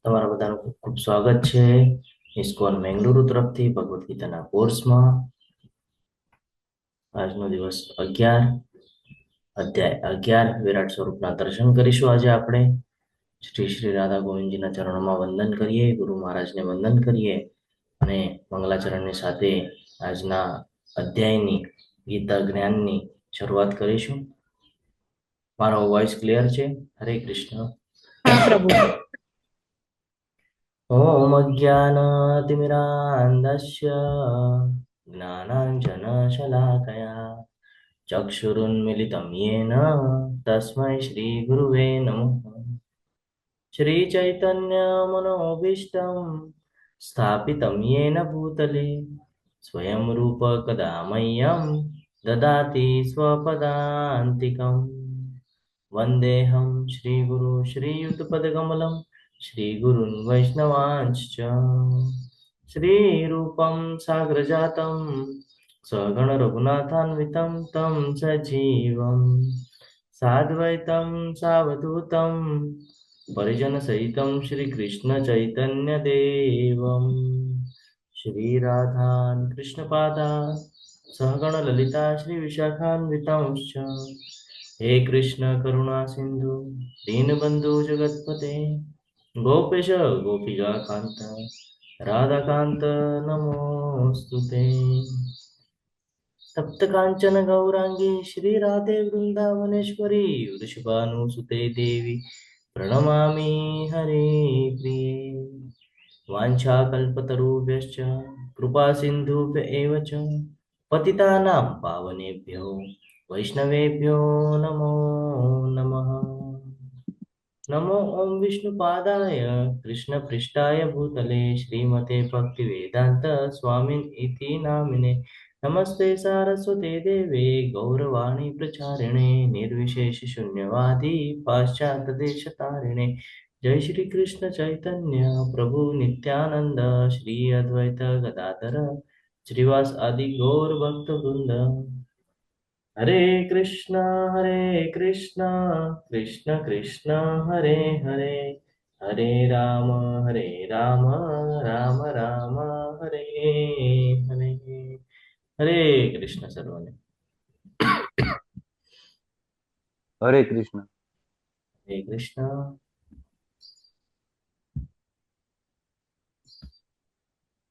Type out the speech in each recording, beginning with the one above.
તમારા બધાનું ખૂબ ખૂબ સ્વાગત છે ઇસ્કોન મેંગલુરુ તરફથી ભગવદ્ ગીતાના કોર્સમાં. આજનો દિવસ 11, અધ્યાય 11 વિરાટ સ્વરૂપના દર્શન કરીશું. આજે આપણે શ્રી શ્રી રાધા ગોવિંદજીના ચરણોમાં વંદન કરીએ, ગુરુ મહારાજને વંદન કરીએ અને મંગલાચરણની સાથે આજના અધ્યાયની ગીતા જ્ઞાનની શરૂઆત કરીશું. મારો વોઇસ ક્લિયર છે? હરે કૃષ્ણ. હા પ્રભુ. ઓમ અજ્ઞાનાતિમિરાન્ધસ્ય જ્ઞાનાંજનશલાકયા ચક્ષુરુન્મિલિतं येन તસ્मै શ્રીગુરુવે નમઃ. શ્રીચૈતન્યમનોભીષ્ટં સ્થાપિतं येन ભૂતલે સ્વયં રૂપ કદા મह्यं દદાતિ સ્વપદાન્તિકम्. વંદેહં શ્રીગુરુ શ્રીયુતપદકમલં શ્રીગુરુन् વૈષ્ણવાંશ્ચ શ્રીરૂપं સાગ્રજાतं સગણ રઘુનાથાન્વિतं तं સજીવं સાદ્વૈतं સાવધૂतं પરિજનસહિतं શ્રીકૃષ્ણ ચૈતન્યદેવં શ્રીરાધાन् કૃષ્ણપાદા સહગણ લલિતા શ્રી વિશાખાન્વિતાંશ્ચ. હે કૃષ્ણ કરુણા સિંધુ દીનબંધુ જગતપતે ગોપેશ ગોપિકા કાંત રાધાકાંત નમોસ્તુતે. તપ્ત કાંચન ગૌરાંગી શ્રી રાધે વૃંદાવનેશ્વરી વૃષભાનુસુતે દેવી પ્રણમામિ હરે પ્રિયે. વાંછાકલ્પતરુભ્યશ્ચ કૃપા સિંધુભ્ય એવ ચ પતિતાનાં પાવનેભ્યો વૈષ્ણવેભ્યો નમો નમઃ. નમો ઓમ વિષ્ણુપાદાય કૃષ્ણપૃષ્ઠાય ભૂતલે શ્રીમતે ભક્તિવેદાંત સ્વામિન ઇતિ નામિને નમસ્તે સારસ્વતે દેવે ગૌરવાણી પ્રચારિણે નિર્વિશેષ શૂન્યવાદી પાશ્ચાત્ય દેશતારિણે. જય શ્રી કૃષ્ણ ચૈતન્ય પ્રભુ નિત્યાનંદ શ્રી અદ્વૈત ગદાધર શ્રીવાસ આદિ ગૌર ભક્ત વૃંદ. હરે કૃષ્ણ કૃષ્ણ કૃષ્ણ હરે હરે હરે રામ રામ રામ હરે હરે. હરે કૃષ્ણ સર્વને. હરે કૃષ્ણ. હરે કૃષ્ણ.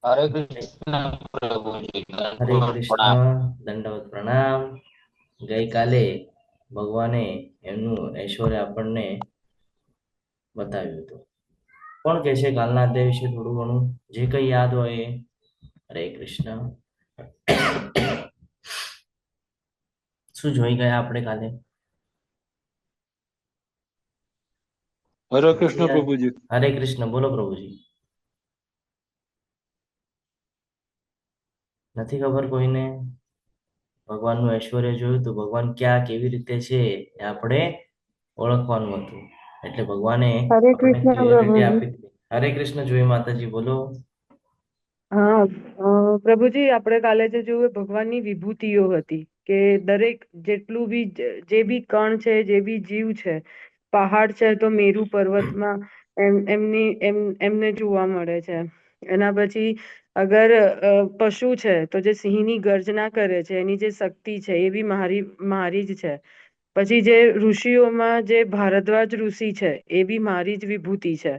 હરે કૃષ્ણ પ્રભુજી. હરે પ્રણામ. કૃષ્ણ. દંડવત પ્રણામ. ગઈકાલે ભગવાને એમનું ઐશ્વર્ય આપણને બતાવ્યું હતું. કોણ કહેશે કાલના અધ્યાય વિશે થોડું ઘણું જે કઈ યાદ હોય એ? હરે કૃષ્ણ. શું જોઈ ગયા આપણે કાલે? હરે નથી કૃષ્ણ યાદ? પ્રભુજી. હરે કૃષ્ણ બોલો પ્રભુજી. નથી ખબર કોઈને? ભગવાનનું ઐશ્વર્ય જોયું તો ભગવાન ક્યાં કેવી રીતે છે એ આપણે ઓળખવાનું હતું. એટલે ભગવાને હરે આપણને કૃષ્ણ ક્લિયરિટી પ્રભુજી. આપી દીધી. હરે કૃષ્ણ જોઈ માતાજી બોલો. હા, પ્રભુજી આપણે કાલે જે જોયું એ ભગવાનની વિભૂતિઓ હતી કે દરેક જેટલું બી જે બી કણ છે, જે બી જીવ છે, પહાડ છે તો મેરુ પર્વતમાં એમને જોવા મળે છે. એના પછી અગર પશુ છે તો જે સિંહની ગર્જના કરે છે એની જે શક્તિ છે એ બી મારી મારી જ છે. પછી જે ઋષિઓમાં જે ભારદ્વાજ ઋષિ છે એ બી મારી જ વિભૂતિ છે.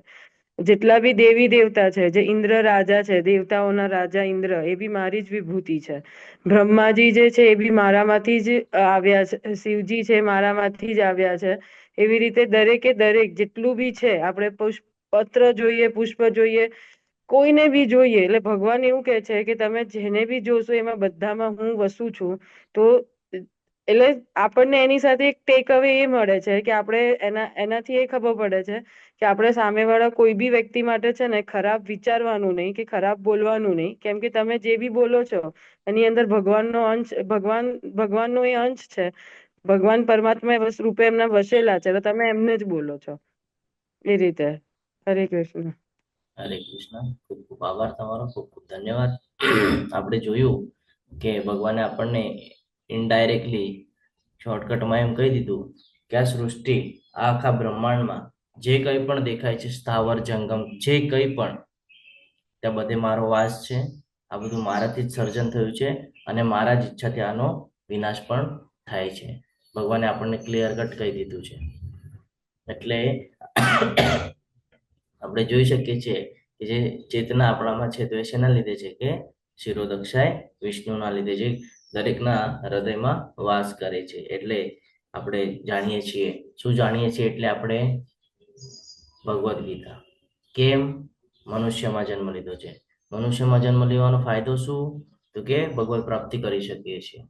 જેટલા બી દેવી દેવતા છે, જે ઇન્દ્ર રાજા છે, દેવતાઓના રાજા ઇન્દ્ર, એ બી મારી જ વિભૂતિ છે. બ્રહ્માજી જે છે એ બી મારામાંથી જ આવ્યા છે. શિવજી છે મારામાંથી જ આવ્યા છે. એવી રીતે દરેકે દરેક જેટલું બી છે, આપણે પત્ર જોઈએ, પુષ્પ જોઈએ, કોઈને બી જોઈએ, એટલે ભગવાન એવું કે છે કે તમે જેને બી જોશો એમાં બધામાં હું વસું છું. તો એટલે આપણને એની સાથે એક ટેક અવે એ મળે છે કે આપણે એનાથી એ ખબર પડે છે કે આપણે સામેવાળા કોઈ બી વ્યક્તિ માટે છે ને ખરાબ વિચારવાનું નહીં કે ખરાબ બોલવાનું નહીં, કેમ કે તમે જે બી બોલો છો એની અંદર ભગવાનનો અંશ, ભગવાનનો એ અંશ છે. ભગવાન પરમાત્મા રૂપે એમના વસેલા છે, તો તમે એમને જ બોલો છો એ રીતે. હરે કૃષ્ણ. હરે કૃષ્ણ. ખૂબ ખૂબ આભાર તમારો, ખૂબ ખૂબ ધન્યવાદ. આપણે જોયું કે ભગવાને આપણને ઇનડાયરેક્ટલી શોર્ટકટમાં એમ કહી દીધું કે આ સૃષ્ટિ, આ આખા બ્રહ્માંડમાં જે કંઈ પણ દેખાય છે સ્થાવર જંગમ જે કંઈ પણ, ત્યાં બધે મારો વાસ છે. આ બધું મારાથી જ સર્જન થયું છે અને મારા જ ઈચ્છાથી આનો વિનાશ પણ થાય છે. ભગવાને આપણને ક્લિયર કટ કહી દીધું છે. એટલે આપણે જોઈ શકીએ છીએ કે જે ચેતના આપણામાં છે તો એ શેના લીધે છે કે શિરોદક્ષાય વિષ્ણુના લીધે જે દરેકના હૃદયમાં વાસ કરે છે. એટલે આપણે જાણીએ છીએ. શું જાણીએ છીએ? એટલે આપણે ભગવદ્ ગીતા. કેમ મનુષ્યમાં જન્મ લીધો છે? મનુષ્યમાં જન્મ લેવાનો ફાયદો શું? તો કે ભગવત પ્રાપ્તિ કરી શકીએ છીએ.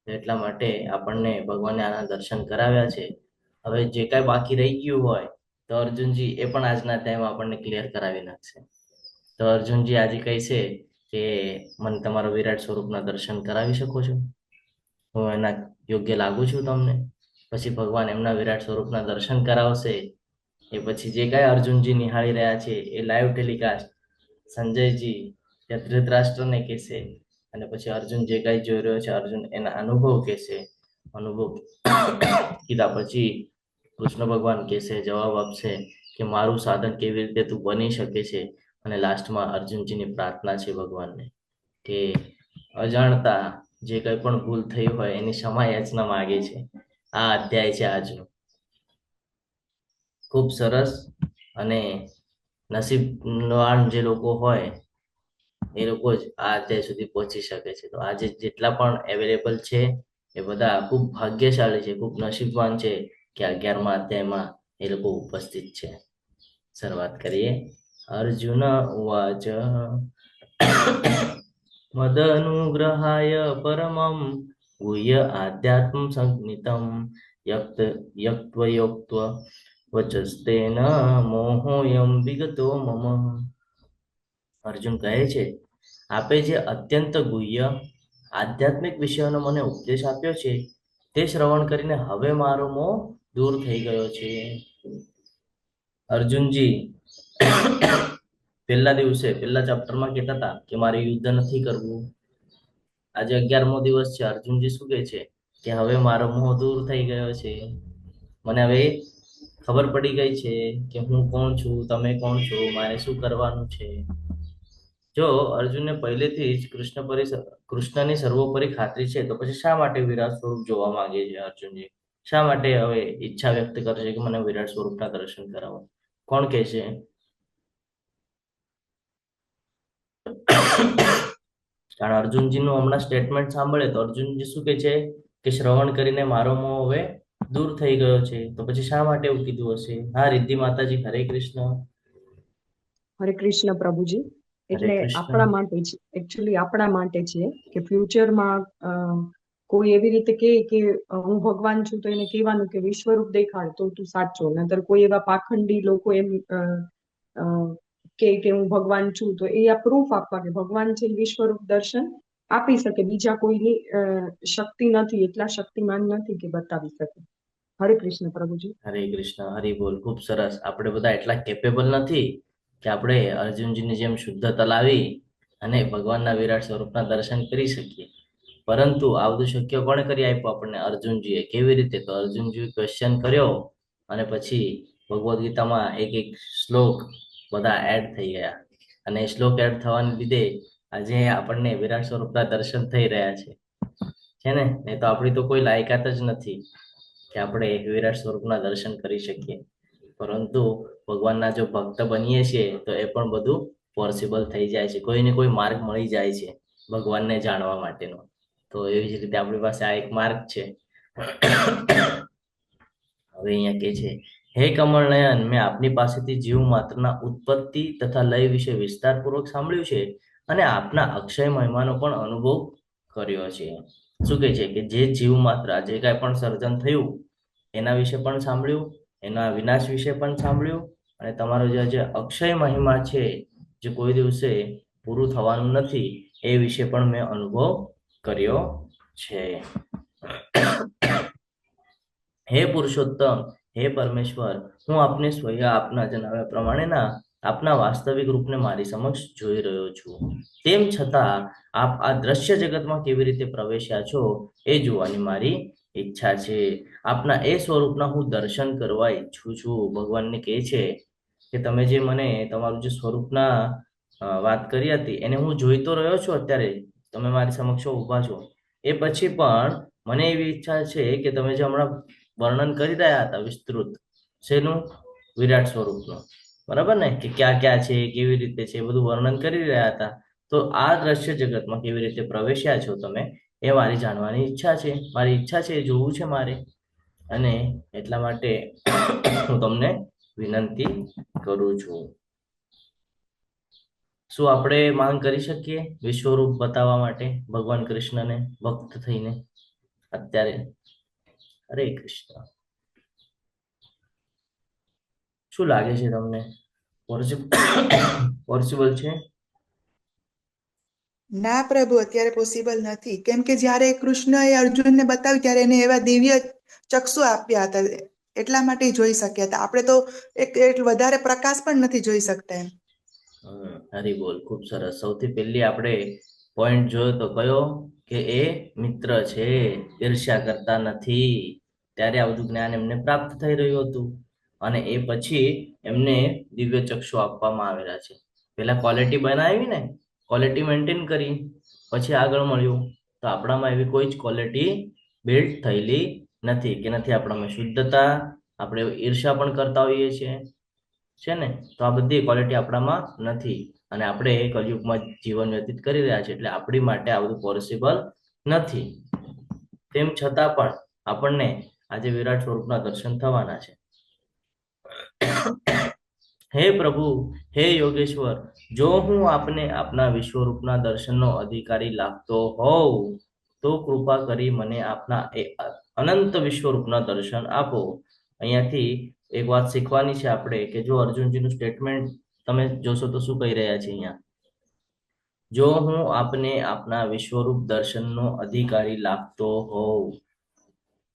એટલા માટે આપણને ભગવાને આના દર્શન કરાવ્યા છે. હવે જે કાંઈ બાકી રહી ગયું હોય તો અર્જુનજી એ પણ આજના અધ્યાયમાં આપણને ક્લિયર કરાવી નાખશે. તો અર્જુનજી આજે કહે છે કે મને તમારા વિરાટ સ્વરૂપના દર્શન કરાવી શકો છો? હું એના યોગ્ય લાગુ છું તમને? પછી ભગવાન એમના વિરાટ સ્વરૂપના દર્શન કરાવશે. એ પછી જે કાંઈ અર્જુનજી નિહાળી રહ્યા છે એ લાઈવ ટેલિકાસ્ટ સંજયજી ત્યાં ધૃતરાષ્ટ્રને કહેશે અને પછી અર્જુન જે કાંઈ જોઈ રહ્યો છે અર્જુન એના અનુભવ કહેશે. અનુભવ કીધા પછી કૃષ્ણ ભગવાન કહેશે, જવાબ આપશે કે મારું સાધન કેવી રીતે તું બની શકે છે. અને લાસ્ટમાં અર્જુનજીની પ્રાર્થના છે ભગવાનને કે અજાણતા જે કંઈ પણ ભૂલ થઈ હોય એની ક્ષમા યાચના માગે છે. આ અધ્યાય છે આજનો. ખૂબ સરસ. અને નસીબવાન જે લોકો હોય એ લોકો જ આ અધ્યાય સુધી પહોંચી શકે છે. તો આજે જેટલા પણ અવેલેબલ છે એ બધા ખૂબ ભાગ્યશાળી છે, ખૂબ નસીબવાન છે કે 11મા અધ્યાયમાં એ લોકો ઉપસ્થિત છે. શરૂઆત કરીએ. અર્જુન ઉવાચ મદનુગ્રહાય પરમં ગુહ્ય આધ્યાત્મ સંજ્ઞિતમ યક્ત્વયોક્ત્વ વચસ્તેન મોહોયમ વિગતો મમ. અર્જુન કહે છે, આપે જે અત્યંત ગુહ્ય આધ્યાત્મિક વિષયોનો મને ઉપદેશ આપ્યો છે તે શ્રવણ કરીને હવે મારો મોહ દૂર થઈ ગયો છે. અર્જુનજી પહેલા ચેપ્ટરમાં કહેતા હતા કે મારે યુદ્ધ નથી કરવું. આજે 11મો દિવસ છે. અર્જુનજી શું કહે છે કે હવે મારો મોહ દૂર થઈ ગયો છે. મને હવે ખબર પડી ગઈ છે કે હું કોણ છું, તમે કોણ છો, મારે શું કરવાનું છે. જો અર્જુનને પહેલેથી જ કૃષ્ણની સર્વોપરી ખાતરી છે તો પછી શા માટે વિરાટ સ્વરૂપ જોવા માંગે છે અર્જુનજી? શા માટે હવે ઈચ્છા વ્યક્ત કરશે કે મને વિરાટ સ્વરૂપના દર્શન કરાવો? કોણ કહે છે? કારણ અર્જુનજીનું હમણાં સ્ટેટમેન્ટ સાંભળે તો અર્જુનજી શું કહે છે કે શ્રવણ કરીને મારો મોહ હવે દૂર થઈ ગયો છે. તો પછી શા માટે એવું કીધું હશે? હા રિદ્ધિ માતાજી, હરે કૃષ્ણ. હરે કૃષ્ણ પ્રભુજી. હરે એટલે કૃષ્ણ. આપણા માટે છે, એકચ્યુઅલી આપણા માટે છે કે ફ્યુચરમાં કોઈ એવી રીતે કહે કે હું ભગવાન છું તો એને કહેવાનું કે વિશ્વરૂપ દેખાડ તો તું સાચો. નહીતર કોઈ એવા પાખંડી લોકો એમ કે હું ભગવાન છું તો એ આ પ્રૂફ આપવા કે ભગવાન છે વિશ્વરૂપ દર્શન આપી શકે. બીજા કોઈની શક્તિ નથી, એટલા શક્તિમાન નથી કે બતાવી શકે. હરે કૃષ્ણ પ્રભુજી. હરે કૃષ્ણ, હરિ બોલ. ખૂબ સરસ. આપણે બધા એટલા કેપેબલ નથી કે આપણે અર્જુનજીની જેમ શુદ્ધતા લાવી અને ભગવાનના વિરાટ સ્વરૂપના દર્શન કરી શકીએ. પરંતુ આ બધું શક્ય કોણે કરી આપ્યું આપણને? અર્જુનજીએ. કેવી રીતે? તો અર્જુનજીએ ક્વેશ્ચન કર્યો અને પછી ભગવદ્ ગીતામાં એક એક શ્લોક બધા એડ થઈ ગયા અને એ શ્લોક એડ થવાને લીધે આજે આપણને વિરાટ સ્વરૂપના દર્શન થઈ રહ્યા છે ને? નહીં તો આપણી તો કોઈ લાયકાત જ નથી કે આપણે વિરાટ સ્વરૂપના દર્શન કરી શકીએ. પરંતુ ભગવાનના જો ભક્ત બનીએ છીએ તો એ પણ બધું પોસિબલ થઈ જાય છે. કોઈને કોઈ માર્ગ મળી જાય છે ભગવાનને જાણવા માટેનો. તો એવી જ રીતે આપણી પાસે આ એક માર્ગ છે. હવે અહીંયા કે છે, હે કમળનયન, મેં આપની પાસેથી જીવ માત્રના ઉત્પત્તિ તથા લય વિશે વિસ્તારપૂર્વક સાંભળ્યું છે અને આપના અક્ષય મહિમાનો પણ અનુભવ કર્યો છે. શું કહે છે કે જે જીવ માત્ર જે કાંઈ પણ સર્જન થયું એના વિશે પણ સાંભળ્યું, એના વિનાશ વિશે પણ સાંભળ્યું અને તમારો જે અક્ષય મહિમા છે જે કોઈ દિવસે પૂરું થવાનું નથી એ વિશે પણ મેં અનુભવ કર્યો છે. હે પુરુષોત્તમ, હે પરમેશ્વર, હું આપને સ્વયં આપના જણાવ્યા પ્રમાણેના આપના વાસ્તવિક રૂપને મારી સમક્ષ જોઈ રહ્યો છું. તેમ છતાં આપ આ દ્રશ્ય જગતમાં કેવી રીતે પ્રવેશ્યા છો એ જોવાની મારી ઈચ્છા છે. આપના એ સ્વરૂપના હું દર્શન કરવા ઈચ્છું છું. ભગવાનને કહે છે કે તમે જે મને તમારું જે સ્વરૂપના વાત કરી હતી એને હું જોઈ તો રહ્યો છું અત્યારે, તમે મારી સમક્ષ ઊભા છો. એ પછી પણ મને એવી ઈચ્છા છે કે તમે જે હમણાં વર્ણન કરી રહ્યા હતા વિસ્તૃત, શેનું? વિરાટ સ્વરૂપનું, બરાબર ને? કે ક્યાં ક્યાં છે, કેવી રીતે છે, બધું વર્ણન કરી રહ્યા હતા. તો આ દ્રશ્ય જગતમાં કેવી રીતે પ્રવેશ્યા છો તમે, એ મારી જાણવાની ઈચ્છા છે. મારી ઈચ્છા છે, એ જોવું છે મારે. અને એટલા માટે હું તમને વિનંતી કરું છું. શું આપણે માંગ કરી શકીએ વિશ્વરૂપ બતાવવા માટે ભગવાન કૃષ્ણને ભક્ત થઈને અત્યારે? હરે કૃષ્ણ. શું લાગે છે તમને? પોસિબલ છે? ના પ્રભુ, અત્યારે પોસિબલ નથી. કેમ કે જ્યારે કૃષ્ણએ અર્જુનને બતાવ્યું ત્યારે એને એવા દિવ્ય ચક્ષુ આપ્યા હતા, એટલા માટે જોઈ શક્યા હતા. આપણે તો એક વધારે પ્રકાશ પણ નથી જોઈ શકતા એમ. હરી બોલ, ખૂબ સરસ. સૌથી પહેલી આપણે પોઈન્ટ જોયો તો કયો? કે એ મિત્ર છે, ઈર્ષ્યા કરતા નથી. ત્યારે આ બધું જ્ઞાન એમને પ્રાપ્ત થઈ રહ્યું હતું. અને એ પછી એમને દિવ્ય ચક્ષુ આપવામાં આવેલા છે. પેલા ક્વોલિટી બનાવી ને, ક્વોલિટી મેન્ટેન કરી, પછી આગળ મળ્યું. તો આપણામાં એવી કોઈ જ ક્વોલિટી બિલ્ડ થયેલી નથી. કે નથી આપણામાં શુદ્ધતા, આપણે ઈર્ષ્યા પણ કરતા હોઈએ છીએ, છે ને? તો આ બધી ક્વોલિટી આપણામાં નથી. અને આપણે કલયુગમાં જીવન વ્યતીત કરી રહ્યા છે, એટલે આપણી માટે આ બધું પોસિબલ નથી. તેમ છતાં પણ આપણને આજે વિરાટ સ્વરૂપના દર્શન થવાના છે. હે પ્રભુ, હે યોગેશ્વર, જો હું આપને આપના વિશ્વરૂપના દર્શનનો અધિકારી લાગતો હોઉં તો કૃપા કરી મને આપના એ અનંત વિશ્વરૂપના દર્શન આપો. અહીંયાથી એક વાત શીખવાની છે આપણે, કે જો અર્જુનજીનું સ્ટેટમેન્ટ તમે જોશો તો શું કહી રહ્યા છે અહીંયા? જો હું આપને આપના વિશ્વરૂપ દર્શનનો અધિકારી લાગતો હોઉં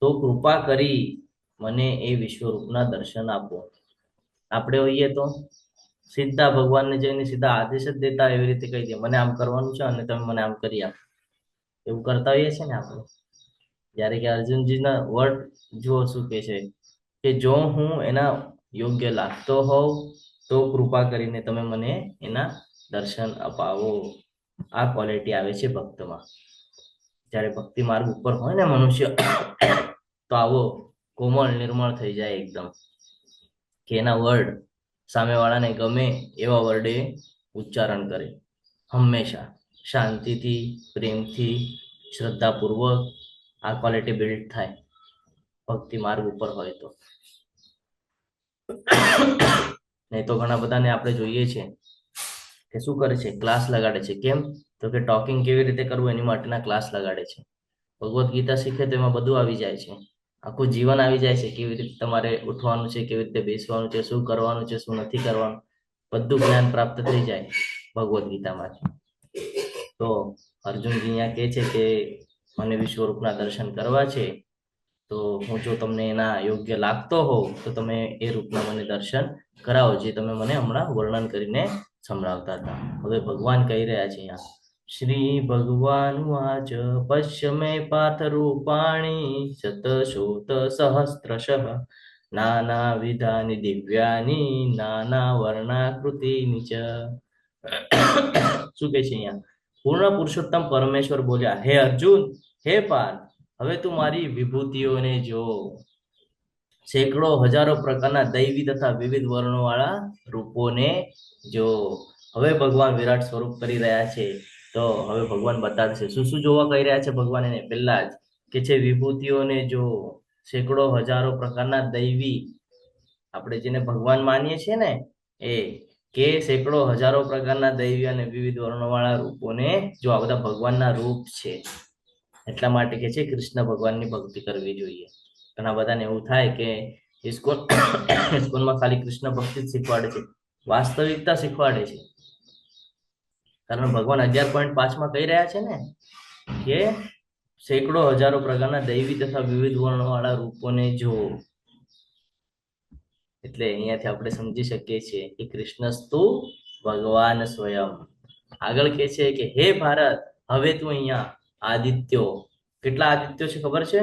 તો કૃપા કરી મને એ વિશ્વરૂપના દર્શન આપો. આપણે હોઈએ તો સીધા ભગવાનને જઈને સીધા આદેશ જ દેતા એવી રીતે કહી દે, મને આમ કરવાનું છે અને તમે મને આમ કરી આપો. એવું કરતા હોઈએ છે ને આપણે. જ્યારે કે અર્જુનજીના વર્ડ જુઓ શું કહે છે, કે જો હું એના યોગ્ય લાગતો હોઉં તો કૃપા કરીને તમે મને એના દર્શન અપાવો. આ ક્વોલિટી આવે છે ભક્તમાં. જ્યારે ભક્તિ માર્ગ ઉપર હોય ને મનુષ્ય, તો આવો કોમળ નિર્મળ થઈ જાય એકદમ, કે એના વર્ડ સામેવાળાને ગમે એવા વર્ડે ઉચ્ચારણ કરે. હંમેશા શાંતિથી, પ્રેમથી, શ્રદ્ધાપૂર્વક આ ક્વોલિટી બિલ્ડ થાય ભક્તિ માર્ગ ઉપર હોય તો. નહીં તો ઘણા બધાને આપણે જોઈએ છે કે શું કરે છે? ક્લાસ લગાડે છે. કેમ? તો કે ટોકિંગ કેવી રીતે કરવું એની માટેના ક્લાસ લગાડે છે. ભગવદ્ ગીતા શીખે તો એમાં બધું આવી જાય છે. આખું જીવન આવી જાય છે, કેવી રીતે તમારે ઉઠવાનું છે, કેવી રીતે બેસવાનું છે, શું કરવાનું છે, શું નથી કરવાનું, બધું જ્ઞાન પ્રાપ્ત થઈ જાય ભગવદ્ ગીતામાંથી. તો અર્જુનજી અહીંયા કહે છે કે મને વિશ્વરૂપના દર્શન કરવા છે, તો હું જો તમને એના યોગ્ય લાગતો હોઉં તો તમે એ રૂપના મને દર્શન કરાવો, જે તમે મને હમણાં વર્ણન કરીને સંભળાવતા હતા. હવે ભગવાન કહી રહ્યા છે અહીંયા, શ્રી ભગવાન વાચ પશ્ય મે પાર્થ રૂપાણી શતશોત સહસ્ત્રશઃ નાના વિધાની દિવ્યાની નાના વર્ણાકૃતિની ચ. શું કે છે અહીંયા? પૂર્ણ પુરુષોત્તમ પરમેશ્વર બોલ્યા, હે અર્જુન, હે પાર્થ, હવે તું મારી વિભૂતિઓને જો. સેંકડો હજારો પ્રકારના દૈવી તથા વિવિધ વર્ણોવાળા રૂપોને જો. હવે ભગવાન વિરાટ સ્વરૂપ કરી રહ્યા છે, તો હવે ભગવાન બતાડશે શું શું જોવા કહી રહ્યા છે ભગવાન એને. પહેલા જ કે છે વિભૂતિઓને જો. સેંકડો હજારો પ્રકારના દૈવી, આપણે જેને ભગવાન માનીએ છીએ ને, એ કે સેંકડો હજારો પ્રકારના દૈવી અને વિવિધ વર્ણોવાળા રૂપોને જો. આ બધા ભગવાનના રૂપ છે. એટલા માટે કે છે કૃષ્ણ ભગવાનની ભક્તિ કરવી જોઈએ. ઘણા બધાને એવું થાય કે ઇસ્કોનમાં ખાલી કૃષ્ણ ભક્તિ જ શીખવાડે છે. વાસ્તવિકતા શીખવાડે છે. કારણ ભગવાન 11.5 કહી રહ્યા છે ને, કે સેંકડો હજારો પ્રકારના દૈવી તથા વિવિધ વર્ણોવાળા રૂપોને જો. એટલે અહીંયાથી આપણે સમજી શકીએ છીએ કે કૃષ્ણસ્તુ ભગવાન સ્વયં. આગળ કે છે કે હે ભારત, હવે તું અહીંયા આદિત્યો, કેટલા આદિત્યો છે ખબર છે?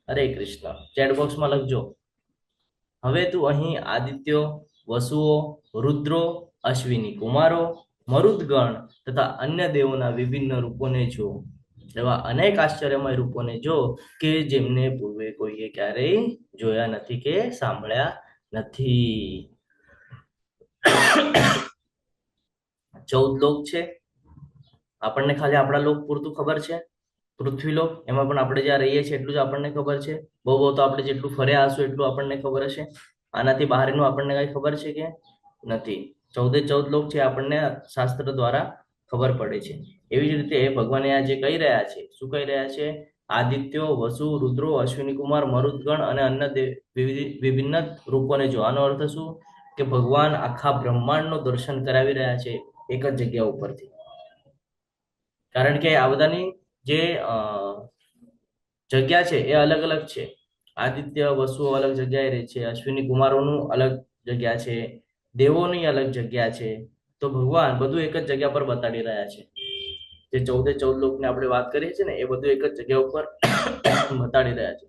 હરે કૃષ્ણ. ચેટ બોક્સમાં લખજો. હવે તું અહીં આદિત્યો, વસુઓ, રુદ્રો, અશ્વિની કુમારો, મરુદગણ તથા અન્ય દેવોના વિભિન્ન રૂપોને જો. એવા અનેક આશ્ચર્યમય રૂપોને જો કે જેમને પૂર્વે કોઈએ ક્યારેય જોયા નથી કે સાંભળ્યા નથી. 14 લોક છે. આપણને ખાલી આપણા લોક પૂરતું ખબર છે. પૃથ્વીલોક, એમાં પણ આપણે જ્યાં રહીએ છીએ એટલું જ આપણને ખબર છે. બહુ બહુ તો આપણે જેટલું ફર્યા હશું એટલું આપણને ખબર હશે. આનાથી બહારનું આપણને કઈ ખબર છે કે નથી. 14 લોક છે આપણને શાસ્ત્ર દ્વારા ખબર પડે છે. એવી જ રીતે ભગવાન આ જે કહી રહ્યા છે, શું કહી રહ્યા છે? આદિત્યો, વસુ, રુદ્રો, અશ્વિની કુમાર, મરુદગણ અને અન્ય વિભિન્ન રૂપોને જો. આનો અર્થ શું? કે ભગવાન આખા બ્રહ્માંડનું દર્શન કરાવી રહ્યા છે એક જ જગ્યા ઉપરથી. કારણ કે આ બધાની જે જગ્યા છે એ અલગ અલગ છે. આદિત્ય, વસુઓ અલગ જગ્યાએ રહે છે, અશ્વિની કુમારોનું અલગ જગ્યા છે, દેવોની અલગ જગ્યા છે. તો ભગવાન બધું એક જ જગ્યા પર બતાડી રહ્યા છે. જે 14 લોકને આપણે વાત કરીએ છીએ ને, એ બધું એક જ જગ્યા ઉપર બતાડી રહ્યા છે.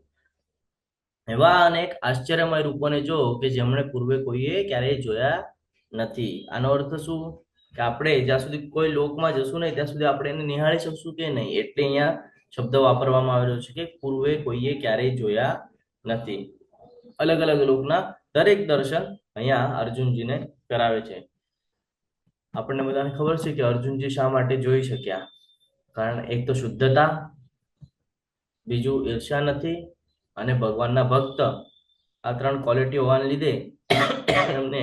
એવા અનેક આશ્ચર્યમય રૂપોને જો કે જેમણે પૂર્વે કોઈએ ક્યારેય જોયા નથી. આનો અર્થ શું? કે આપણે જ્યાં સુધી કોઈ લોકમાં જશું નહીં ત્યાં સુધી આપણે એને નિહાળી શકશું કે નહીં. એટલે અહીંયા શબ્દ વાપરવામાં આવેલો છે કે પૂર્વે કોઈએ ક્યારેય જોયા નથી. અલગ અલગ લોકના દરેક દર્શન અહીંયા અર્જુનજીને કરાવે છે. આપણને બધાને ખબર છે કે અર્જુનજી શા માટે જોઈ શક્યા. કારણ એક તો શુદ્ધતા, બીજું ઈર્ષ્યા નથી, અને ભગવાનના ભક્ત. આ 3 ક્વોલિટી હોવાને લીધે એમને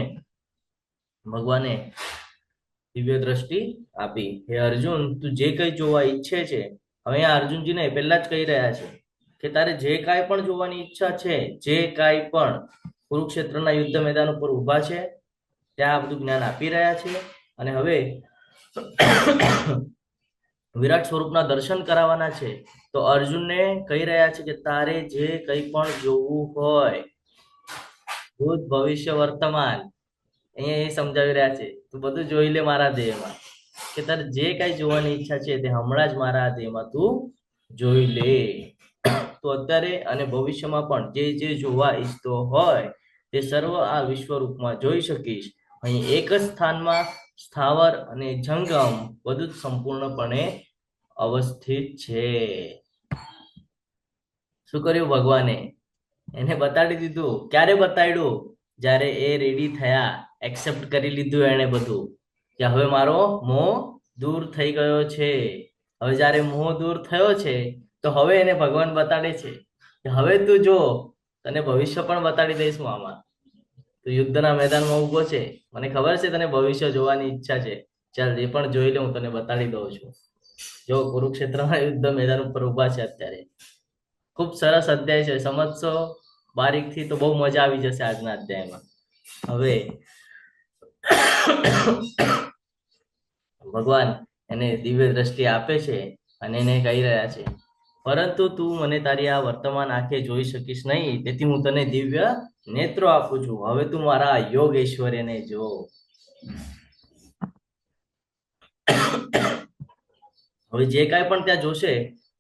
ભગવાને દિવ્ય દ્રષ્ટિ આપી. હે અર્જુન, તું જે કઈ જોવા ઈચ્છે છે, હવે અહીંયા અર્જુનજીને પહેલા જ કહી રહ્યા છે કે તારે જે કાંઈ પણ જોવાની ઈચ્છા છે, જે કાંઈ પણ કુરુક્ષેત્રના યુદ્ધ મેદાન ઉપર ઊભા છે ત્યાં આ બધું જ્ઞાન આપી રહ્યા છે. અને હવે વિરાટ સ્વરૂપના દર્શન કરાવવાના છે. તો અર્જુનને કહી રહ્યા છે કે તારે જે કંઈ પણ જોવું હોય, ભૂત, ભવિષ્ય, વર્તમાન, અહીંયા એ સમજાવી રહ્યા છે. તું બધું જોઈ લે મારા દેહમાં. કે તારે જે કાંઈ જોવાની ઈચ્છા છે તે હમણાં જ મારા દેહમાં તું જોઈ લે. તો અત્યારે અને ભવિષ્યમાં પણ જે જે જોવા ઈચ્છતો હોય તે સર્વ આ વિશ્વરૂપમાં જોઈ શકીશ. અહીં એક જ સ્થાનમાં સ્થાવર અને જંગમ બધું જ સંપૂર્ણપણે અવસ્થિત છે. શું કર્યું ભગવાને? એને બતાડી દીધું. ક્યારે બતાડ્યું? જ્યારે એ રેડી થયા, એક્સેપ્ટ કરી લીધું એને બધું, કે હવે મારો મોહ દૂર થઈ ગયો છે. હવે જ્યારે મોહ દૂર થયો છે તો હવે એને ભગવાન બતાડે છે કે હવે તું જો, તને ભવિષ્ય પણ બતાડી દઈશ હું આમાં. તું યુદ્ધના મેદાનમાં ઊભો છે, મને ખબર છે તને ભવિષ્ય જોવાની ઈચ્છા છે, ચાલ એ પણ જોઈ લે, હું તને બતાડી દઉં છું. જો કુરુક્ષેત્રના યુદ્ધ મેદાન ઉપર ઊભા છે અત્યારે. ખૂબ સરસ અધ્યાય છે, સમજશો બારીકથી તો બહુ મજા આવી જશે આજના અધ્યાયમાં. હવે ભગવાન એને દિવ્ય દ્રષ્ટિ આપે છે અને એને કહી રહ્યા છે, પરંતુ તું મને તારી આ વર્તમાન આંખે જોઈ શકીશ નહીં, તેથી હું તને દિવ્ય નેત્રો આપું છું. હવે તું મારા યોગ ઐશ્વર્યને જો. હવે જે કાંઈ પણ ત્યાં જોશે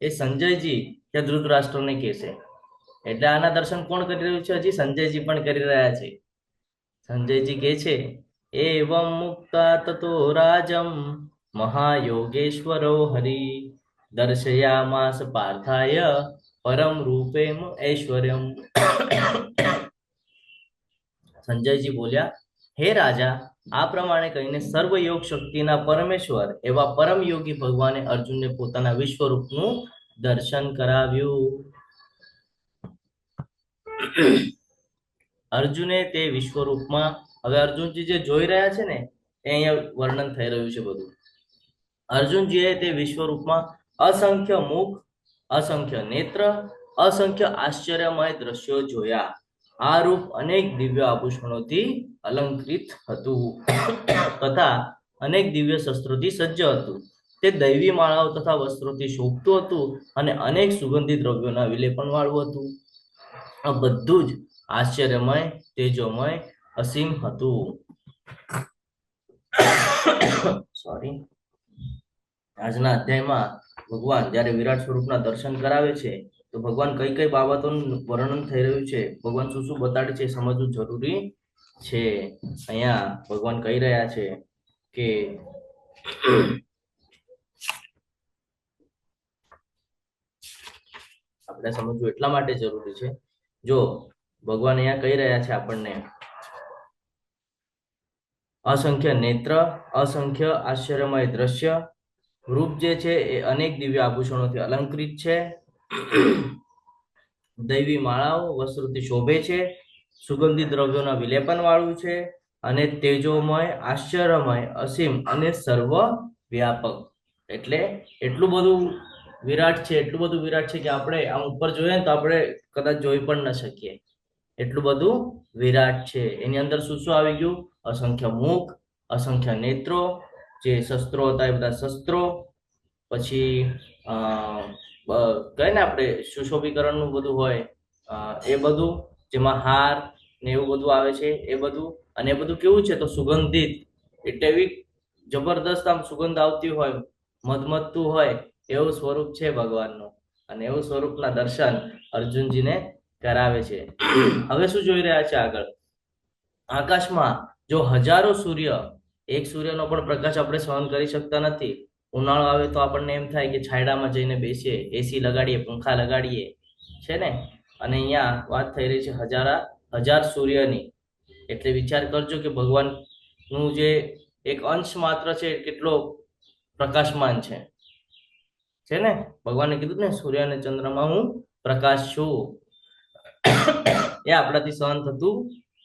એ સંજયજી ત્યાં ધૃતરાષ્ટ્રને કહેશે. એટલે આના દર્શન કોણ કરી રહ્યું છે? હજી સંજયજી પણ કરી રહ્યા છે. સંજયજી કહે છે, એવમ મુક્તા તતો રાજમ મહાયોગેશ્વરો હરિ દર્શયામાસ પાર્થાય પરમ રૂપેમ ઐશ્વર્યમ. સંજયજી બોલ્યા, હે રાજા, આ પ્રમાણે કહીને સર્વ યોગ શક્તિના પરમેશ્વર એવા પરમ યોગી ભગવાને અર્જુનને પોતાના વિશ્વરૂપનું દર્શન કરાવ્યું. અર્જુને તે વિશ્વરૂપમાં, હવે અર્જુનજી જે જોઈ રહ્યા છે ને એ અહીંયા વર્ણન થઈ રહ્યું છે બધું. અર્જુનજીએ તે વિશ્વરૂપમાં અસંખ્ય મુખ, અસંખ્ય નેત્ર, અસંખ્ય આશ્ચર્યમય દ્રશ્યો જોયા. આ રૂપ અનેક દિવ્ય આભૂષણોથી અલંકૃત હતું તથા અનેક દિવ્ય શસ્ત્રોથી સજ્જ હતું. તે દૈવી માળાઓ તથા વસ્ત્રોથી શોભતું હતું અને અનેક સુગંધિત દ્રવ્યોના વિલેપન વાળું હતું. આ બધું જ આશ્ચર્યમય, તેજોમય, અસીમ હતું. સોરી. આજના અધ્યાયમાં ભગવાન જ્યારે વિરાટ સ્વરૂપના દર્શન કરાવે છે તો ભગવાન કઈ કઈ બાબતોનું વર્ણન થઈ રહ્યું છે, ભગવાન શું શું બતાડે છે એ સમજવું જરૂરી છે. અહીંયા ભગવાન કહી રહ્યા છે કે આપણે સમજવું એટલા માટે જરૂરી છે. જો ભગવાન અહીંયા કહી રહ્યા છે આપણને, અસંખ્ય નેત્ર, અસંખ્ય આશ્ચર્યમય દ્રશ્ય, રૂપ જે છે એ અનેક દિવ્ય આભૂષણોથી અલંકૃત છે, દૈવી માળાઓ વસ્ત્રોથી શોભે છે, સુગંધિત દ્રવ્યોના વિલેપન વાળું છે, અને તેજોમય, આશ્ચર્યમય, અસીમ અને સર્વ વ્યાપક. એટલે એટલું બધું વિરાટ છે, એટલું બધું વિરાટ છે કે આપણે આમ ઉપર જોઈએ ને તો આપણે કદાચ જોઈ પણ ન શકીએ, એટલું બધું વિરાટ છે. એની અંદર શું શું આવી ગયું? અસંખ્ય મુખ, અસંખ્ય નેત્રો, જે શસ્ત્રો હતા એ બધા શસ્ત્રો, પછી કહે ને આપણે સુશોભીકરણનું બધું હોય એ બધું, જેમાં હાર ને એવું બધું આવે છે એ બધું. અને એ બધું કેવું છે? તો સુગંધિત, એટલે એવી જબરદસ્ત આમ સુગંધ આવતી હોય, મધમધતું હોય એવું સ્વરૂપ છે ભગવાનનું. અને એવું સ્વરૂપના દર્શન અર્જુનજીને કરાવે છે. હવે શું જોઈ રહ્યા છે આગળ? આકાશમાં જો હજારો સૂર્ય, એક સૂર્યનો પણ પ્રકાશ આપણે સહન કરી શકતા નથી. ઉનાળો આવે તો આપણને એમ થાય કે છાયડામાં જઈને બેસીએ, એસી લગાડીએ, પંખા લગાડીએ, છે ને. અને અહીંયા વાત થઈ રહી છે હજાર સૂર્યની. એટલે વિચાર કરજો કે ભગવાનનું જે એક અંશ માત્ર છે કેટલો પ્રકાશમાન છે ને. ભગવાને કીધું ને, સૂર્ય અને ચંદ્રમાં હું પ્રકાશ છું. એ આપણાથી સહન થતું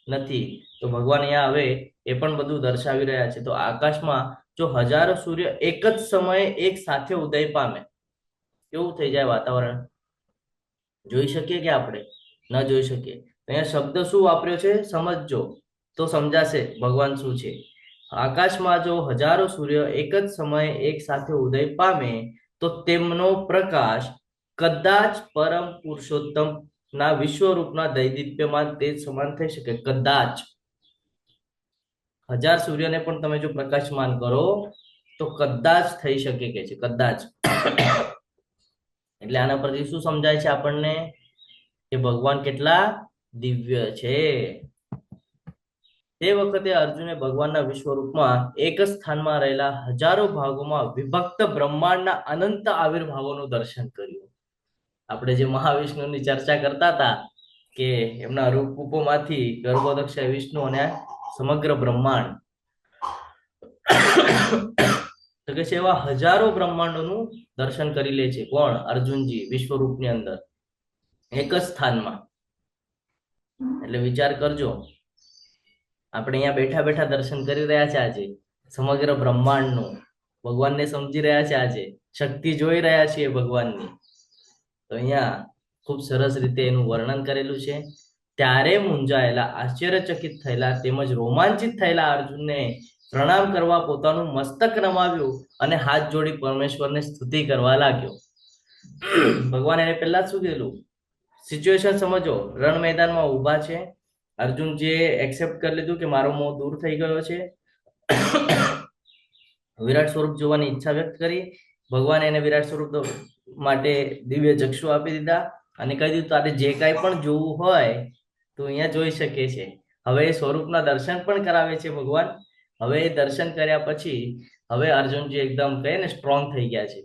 નથી. તો ભગવાન અહીંયા હવે એ પણ બધું દર્શાવી રહ્યા છે. તો આકાશમાં જો હજારો સૂર્ય એક જ સમયે એક સાથે ઉદય પામે, કેવું થઈ જાય વાતાવરણ? જોઈ શકીએ કે આપણે? ન જોઈ શકીએ. અહીંયા શબ્દ શું વાપર્યો છે સમજજો તો સમજાશે ભગવાન શું છે. આકાશમાં જો હજારો સૂર્ય એક જ સમયે એક સાથે ઉદય પામે તો તેમનો પ્રકાશ કદાચ પરમ પુરુષોત્તમ ના વિશ્વરૂપના દૈદીપ્યમાન તેજ સમાન થઈ શકે. કદાચ 1000 સૂર્યને પણ તમે જો પ્રકાશમાન કરો તો કદાચ થઈ શકે કે છે, કદાચ. એટલે આના પરથી શું સમજાય છે આપણને? કે ભગવાન કેટલા દિવ્ય છે. તે વખતે અર્જુને ભગવાનના વિશ્વરૂપમાં એક જ સ્થાનમાં રહેલા હજારો ભાગોમાં વિભક્ત બ્રહ્માંડના અનંત આવિર્ભાવોનું દર્શન કર્યું. આપણે જે મહાવિષ્ણુની ચર્ચા કરતા હતા કે એમના રૂપોમાંથી ગર્ભોદક્ષ વિષ્ણુ અને સમગ્ર બ્રહ્માંડ, તો કે છે એવા હજારો બ્રહ્માંડોનું દર્શન કરી લે છે. કોણ? અર્જુનજી વિશ્વરૂપની અંદર એક જ સ્થાનમાં. એટલે વિચાર કરજો, આપણે અહીંયા બેઠા બેઠા દર્શન કરી રહ્યા છે આજે સમગ્ર બ્રહ્માંડનું. ભગવાનને સમજી રહ્યા છે આજે, શક્તિ જોઈ રહ્યા છીએ ભગવાનની. તો અહીંયા ખૂબ સરસ રીતે એનું વર્ણન કરેલું છે. ત્યારે મૂંઝાયેલા, આશ્ચર્યચકિત થયેલા તેમજ રોમાંચિત થયેલા અર્જુનને પ્રણામ કરવા પોતાનું મસ્તક નમાવ્યું અને હાથ જોડી પરમેશ્વરને સ્તુતિ કરવા લાગ્યો. ભગવાન એને પહેલા શું કીધું? સિચ્યુએશન સમજો. રણ મેદાનમાં ઊભા છે. અર્જુનજીએ એક્સેપ્ટ કરી લીધું કે મારો મોહ દૂર થઈ ગયો છે. વિરાટ સ્વરૂપ જોવાની ઈચ્છા વ્યક્ત કરી. ભગવાન એને વિરાટ સ્વરૂપ માટે દિવ્ય ચક્ષુ આપી દીધા અને કહી દીધું તારે જે કાંઈ પણ જોવું હોય તો અહીંયા જોઈ શકે છે. હવે એ સ્વરૂપના દર્શન પણ કરાવે છે ભગવાન. હવે એ દર્શન કર્યા પછી હવે અર્જુનજી એકદમ કહે ને સ્ટ્રોંગ થઈ ગયા છે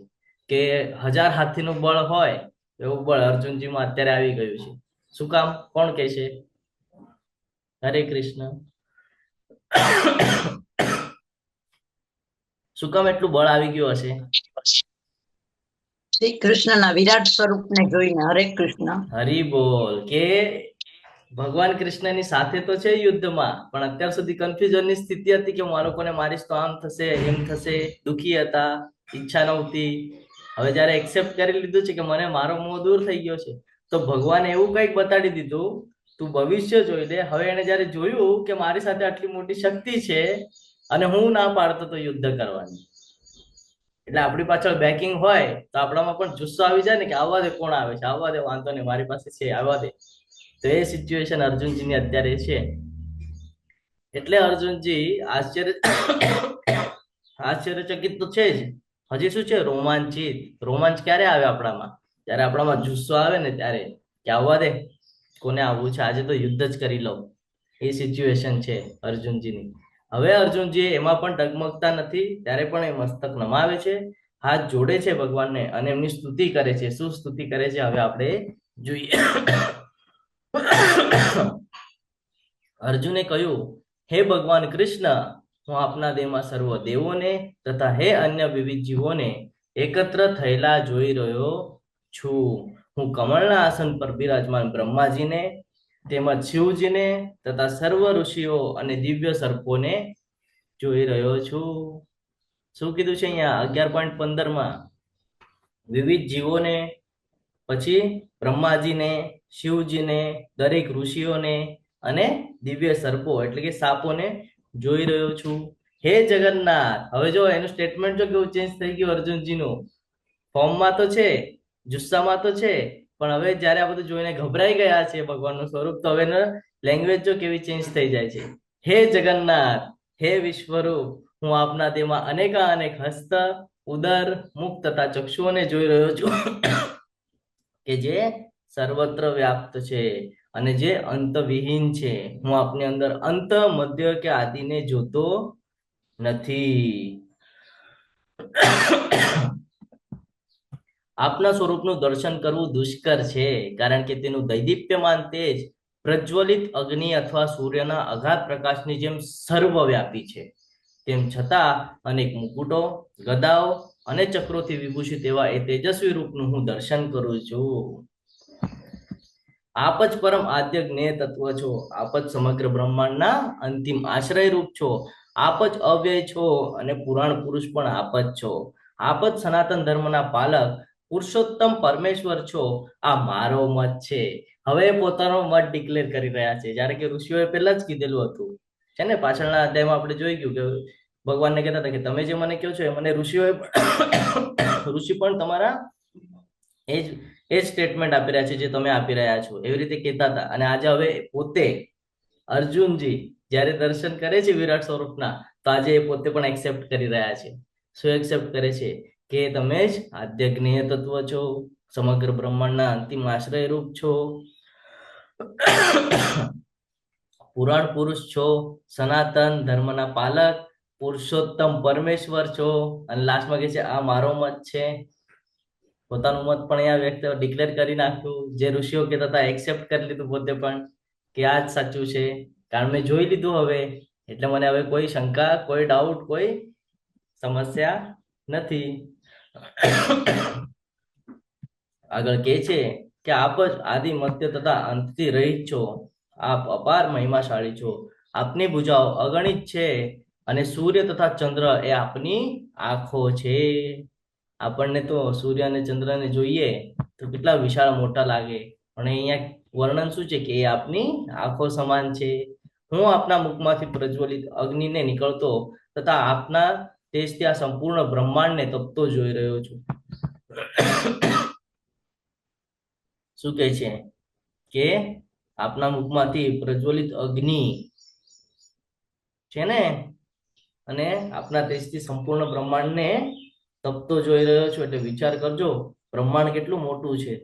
કે 1000 હાથીનું બળ હોય એવું બળ અર્જુનજીમાં અત્યારે આવી ગયું છે. શું કામ? કોણ કહે છે? હરે કૃષ્ણ. શું કામ એટલું બળ આવી ગયું હશે? શ્રી કૃષ્ણના વિરાટ સ્વરૂપને જોઈને. હરે કૃષ્ણ. હરી બોલ. કે ભગવાન કૃષ્ણની સાથે તો છે યુદ્ધમાં, પણ અત્યાર સુધી કન્ફ્યુઝનની સ્થિતિ હતી કે મારો કોને મારીશ તો આમ થશે, એમ થશે, દુખી હતા, ઈચ્છા નહોતી. હવે જયારે એક્સેપ્ટ કરી લીધું છે કે મને મારો મોહ દૂર થઈ ગયો છે, તો ભગવાને એવું કંઈક બતાડી દીધું, તું ભવિષ્ય જોઈ લે. હવે એને જયારે જોયું કે મારી સાથે આટલી મોટી શક્તિ છે અને હું ના પાડતો તો યુદ્ધ કરવાની, એટલે આપણી પાછળ બેકિંગ હોય તો આપણામાં પણ જુસ્સો આવી જાય ને કે આવવા દે, કોણ આવે છે, આવવા દે, વાંધો નહીં, મારી પાસે છે, આવવા દે. તો એ સિચ્યુએશન અર્જુનજીની અત્યારે છે. એટલે અર્જુનજી આશ્ચર્યચકિત તો છે જ, હજી શું છે? રોમાંચિત. રોમાંચ ક્યારે આવે આપણામાં? જ્યારે આપણામાં જુસ્સો આવે ને ત્યારે કે આવવા દે, કોને આવવું છે, આજે તો યુદ્ધ જ કરી લો, એ સિચ્યુએશન છે અર્જુનજીની. હવે અર્જુનજી એમાં પણ ડગમગતા નથી, ત્યારે પણ એ મસ્તક નમાવે છે, હાથ જોડે છે ભગવાનને અને એમની સ્તુતિ કરે છે. શું સ્તુતિ કરે છે હવે આપણે જોઈએ. અર્જુને કહ્યું, હે ભગવાન કૃષ્ણ, હું આપના દેહમાં સર્વ દેવોને તથા હે અન્ય વિવિધ જીવોને એકત્ર થયેલા જોઈ રહ્યો છું. હું કમળના આસન પર બિરાજમાન બ્રહ્માજીને તેમજ શિવજીને તથા સર્વ ઋષિઓ અને દિવ્ય સર્પોને જોઈ રહ્યો છું. શું કીધું છે અહીંયા 11.15 વિવિધ જીવોને, પછી બ્રહ્માજીને, શિવજીને, દરેક ઋષિઓને અને દિવ્ય સર્પો એટલે કે સાપોને જોઈ રહ્યો છું. હે જગન્નાથ. હવે જો એનું સ્ટેટમેન્ટ જો કેવું ચેન્જ થઈ ગયું અર્જુનજીનું. ફોર્મમાં તો છે, જુસ્સામાં તો છે, પણ હવે જ્યારે આ બધું જોઈને ગભરાઈ ગયા છે ભગવાનનું સ્વરૂપ, તો હવે લેંગ્વેજ જો કેવી ચેન્જ થઈ જાય છે. હે જગન્નાથ, હે વિશ્વરૂપ, હું આપના તેમાં અનેક હસ્ત, ઉદર, મુખ તથા ચક્ષુઓને જોઈ રહ્યો છું કે જે સર્વત્ર વ્યાપ્ત છે અને જે અંતવિહીન છે. હું આપની અંદર અંત, મધ્ય કે આદિને જોતો નથી. આપના સ્વરૂપનું દર્શન કરવું દુષ્કર છે, કારણ કે તેનું દૈદીપ્યમાન તેજ પ્રજ્વલિત અગ્નિ અથવા સૂર્યના અગાધ પ્રકાશની જેમ સર્વવ્યાપી છે. તેમ છતાં અનેક મુકુટો, ગદાઓ અને ચક્રોથી વિભૂષિત એવા એ તેજસ્વી રૂપનું હું દર્શન કરું છું. આપ જ પરમ આદ્ય જ્ઞેય તત્વ છો. આપ જ સમગ્ર બ્રહ્માંડના અંતિમ આશ્રય રૂપ છો. આપ જ અવ્યય છો અને પુરાણ પુરુષ પણ આપ જ છો. આપ જ સનાતન ધર્મના પાલક, પુરુષોત્તમ પરમેશ્વર છો. આ મારો મત છે. હવે પોતાનો મત ડિક્લેર કરી રહ્યા છે, જ્યારે કે ઋષિઓએ પહેલા જ કીધેલું હતું છે ને. પાછળના અધ્યાયમાં આપણે જોઈ ગયું કે ભગવાનને કહેતા હતા કે તમે જે મને કહો છો એ મને ઋષિઓએ ઋષિ પણ તમારા એ જ સ્ટેટમેન્ટ આપી રહ્યા છે જે તમે આપી રહ્યા છો, એવી રીતે કહેતા હતા. અને આજે હવે પોતે અર્જુનજી જ્યારે દર્શન કરે છે વિરાટ સ્વરૂપના, તો આજે એ પોતે પણ એક્સેપ્ટ કરી રહ્યા છે. શું એક્સેપ્ટ કરે છે? કે તમે જ આદ્ય જ્ઞેય તત્વ છો, સમગ્ર બ્રહ્માંડના અંતિમ આશ્રય રૂપ છો, પુરાણ પુરુષ છો, સનાતન ધર્મના પાલક, પુરુષોત્તમ પરમેશ્વર છો. અને લાસ્ટમાં કહે છે આ મારો મત છે. પોતાનું મત પણ અહીંયા વ્યક્ત ડિક્લેર કરી નાખ્યું. જે ઋષિઓ કહેતા હતા એક્સેપ્ટ કરી લીધું પોતે પણ કે આ જ સાચું છે, કારણ મેં જોઈ લીધું હવે, એટલે મને હવે કોઈ શંકા, કોઈ ડાઉટ, કોઈ સમસ્યા નથી. આગળ કહે છે કે આપ જ આદિ, મધ્ય તથા અંતથી રહિત છો. આપ અપાર મહિમાશાળી છો. આપની ભુજાઓ અગણિત છે અને સૂર્ય તથા ચંદ્ર એ આપની આંખો છે. આપણને તો સૂર્ય અને ચંદ્રને જોઈએ તો કેટલા વિશાળ મોટા લાગે, પણ અહીંયા વર્ણન શું છે કે એ આપની આંખો સમાન છે. હું આપના મુખમાંથી પ્રજ્વલિત અગ્નિને નીકળતો તથા આપના તેજથી આ સંપૂર્ણ બ્રહ્માંડને તપતો જોઈ રહ્યો છું. શું કહે છે કે આપના મુખમાંથી પ્રજ્વલિત અગ્નિ છે ને, અને આપના તેજથી સંપૂર્ણ બ્રહ્માંડને તપતો જોઈ રહ્યો છું. એટલે વિચાર કરજો બ્રહ્માંડ કેટલું મોટું છે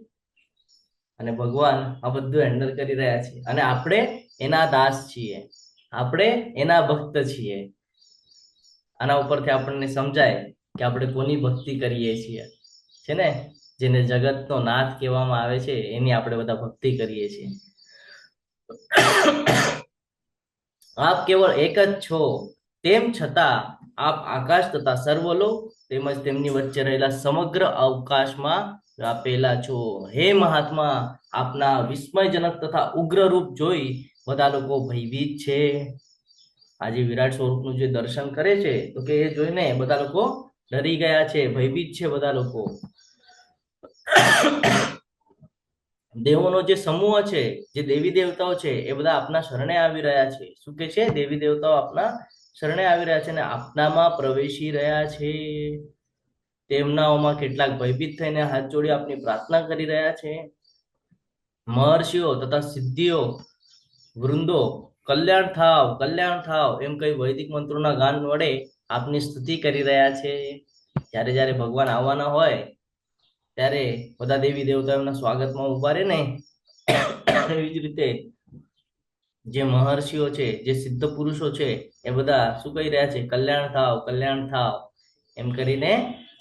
અને ભગવાન આ બધું હેન્ડલ કરી રહ્યા છે, અને આપણે એના દાસ છીએ, આપણે એના ભક્ત છીએ. આના ઉપરથી આપણને સમજાય કે આપણે કોની ભક્તિ કરીએ છીએ, છે ને. જેને જગતનો નાથ કહેવામાં આવે છે એની આપણે બધા ભક્તિ કરીએ છીએ. આપ કેવળ એક જ છો, તેમ છતાં આપ આકાશ તથા સર્વલોક તેમજ તેમની વચ્ચે રહેલા સમગ્ર અવકાશમાં વ્યાપેલા છો. હે મહાત્મા, આપના વિસ્મયજનક તથા ઉગ્ર રૂપ જોઈ બધા લોકો ભયભીત છે. આજે વિરાટ સ્વરૂપનું જે દર્શન કરે છે તો કે એ જોઈને બધા લોકો ડરી ગયા છે, ભયભીત છે બધા લોકો. દેવોનો જે સમૂહ છે, જે દેવી દેવતાઓ છે, એ બધા આપના શરણે આવી રહ્યા છે. શું કે છે? દેવી દેવતાઓ આપના શરણે આવી રહ્યા છે અને આપનામાં પ્રવેશી રહ્યા છે. તેમનાઓમાં કેટલાક ભયભીત થઈને હાથ જોડી આપની પ્રાર્થના કરી રહ્યા છે. મહર્ષિઓ તથા સિદ્ધિઓ વૃંદો કલ્યાણ થાવ એમ કઈ વૈદિક મંત્રોના ગાન વડે આપની સ્તુતિ કરી રહ્યા છે. જ્યારે જ્યારે ભગવાન આવવાના હોય ત્યારે બધા દેવી દેવતા એમના સ્વાગતમાં ઉભા રહે ને એવી જ રીતે જે મહર્ષિઓ છે, જે સિદ્ધ પુરુષો છે, એ બધા શું કહી રહ્યા છે? કલ્યાણ થાવ એમ કરીને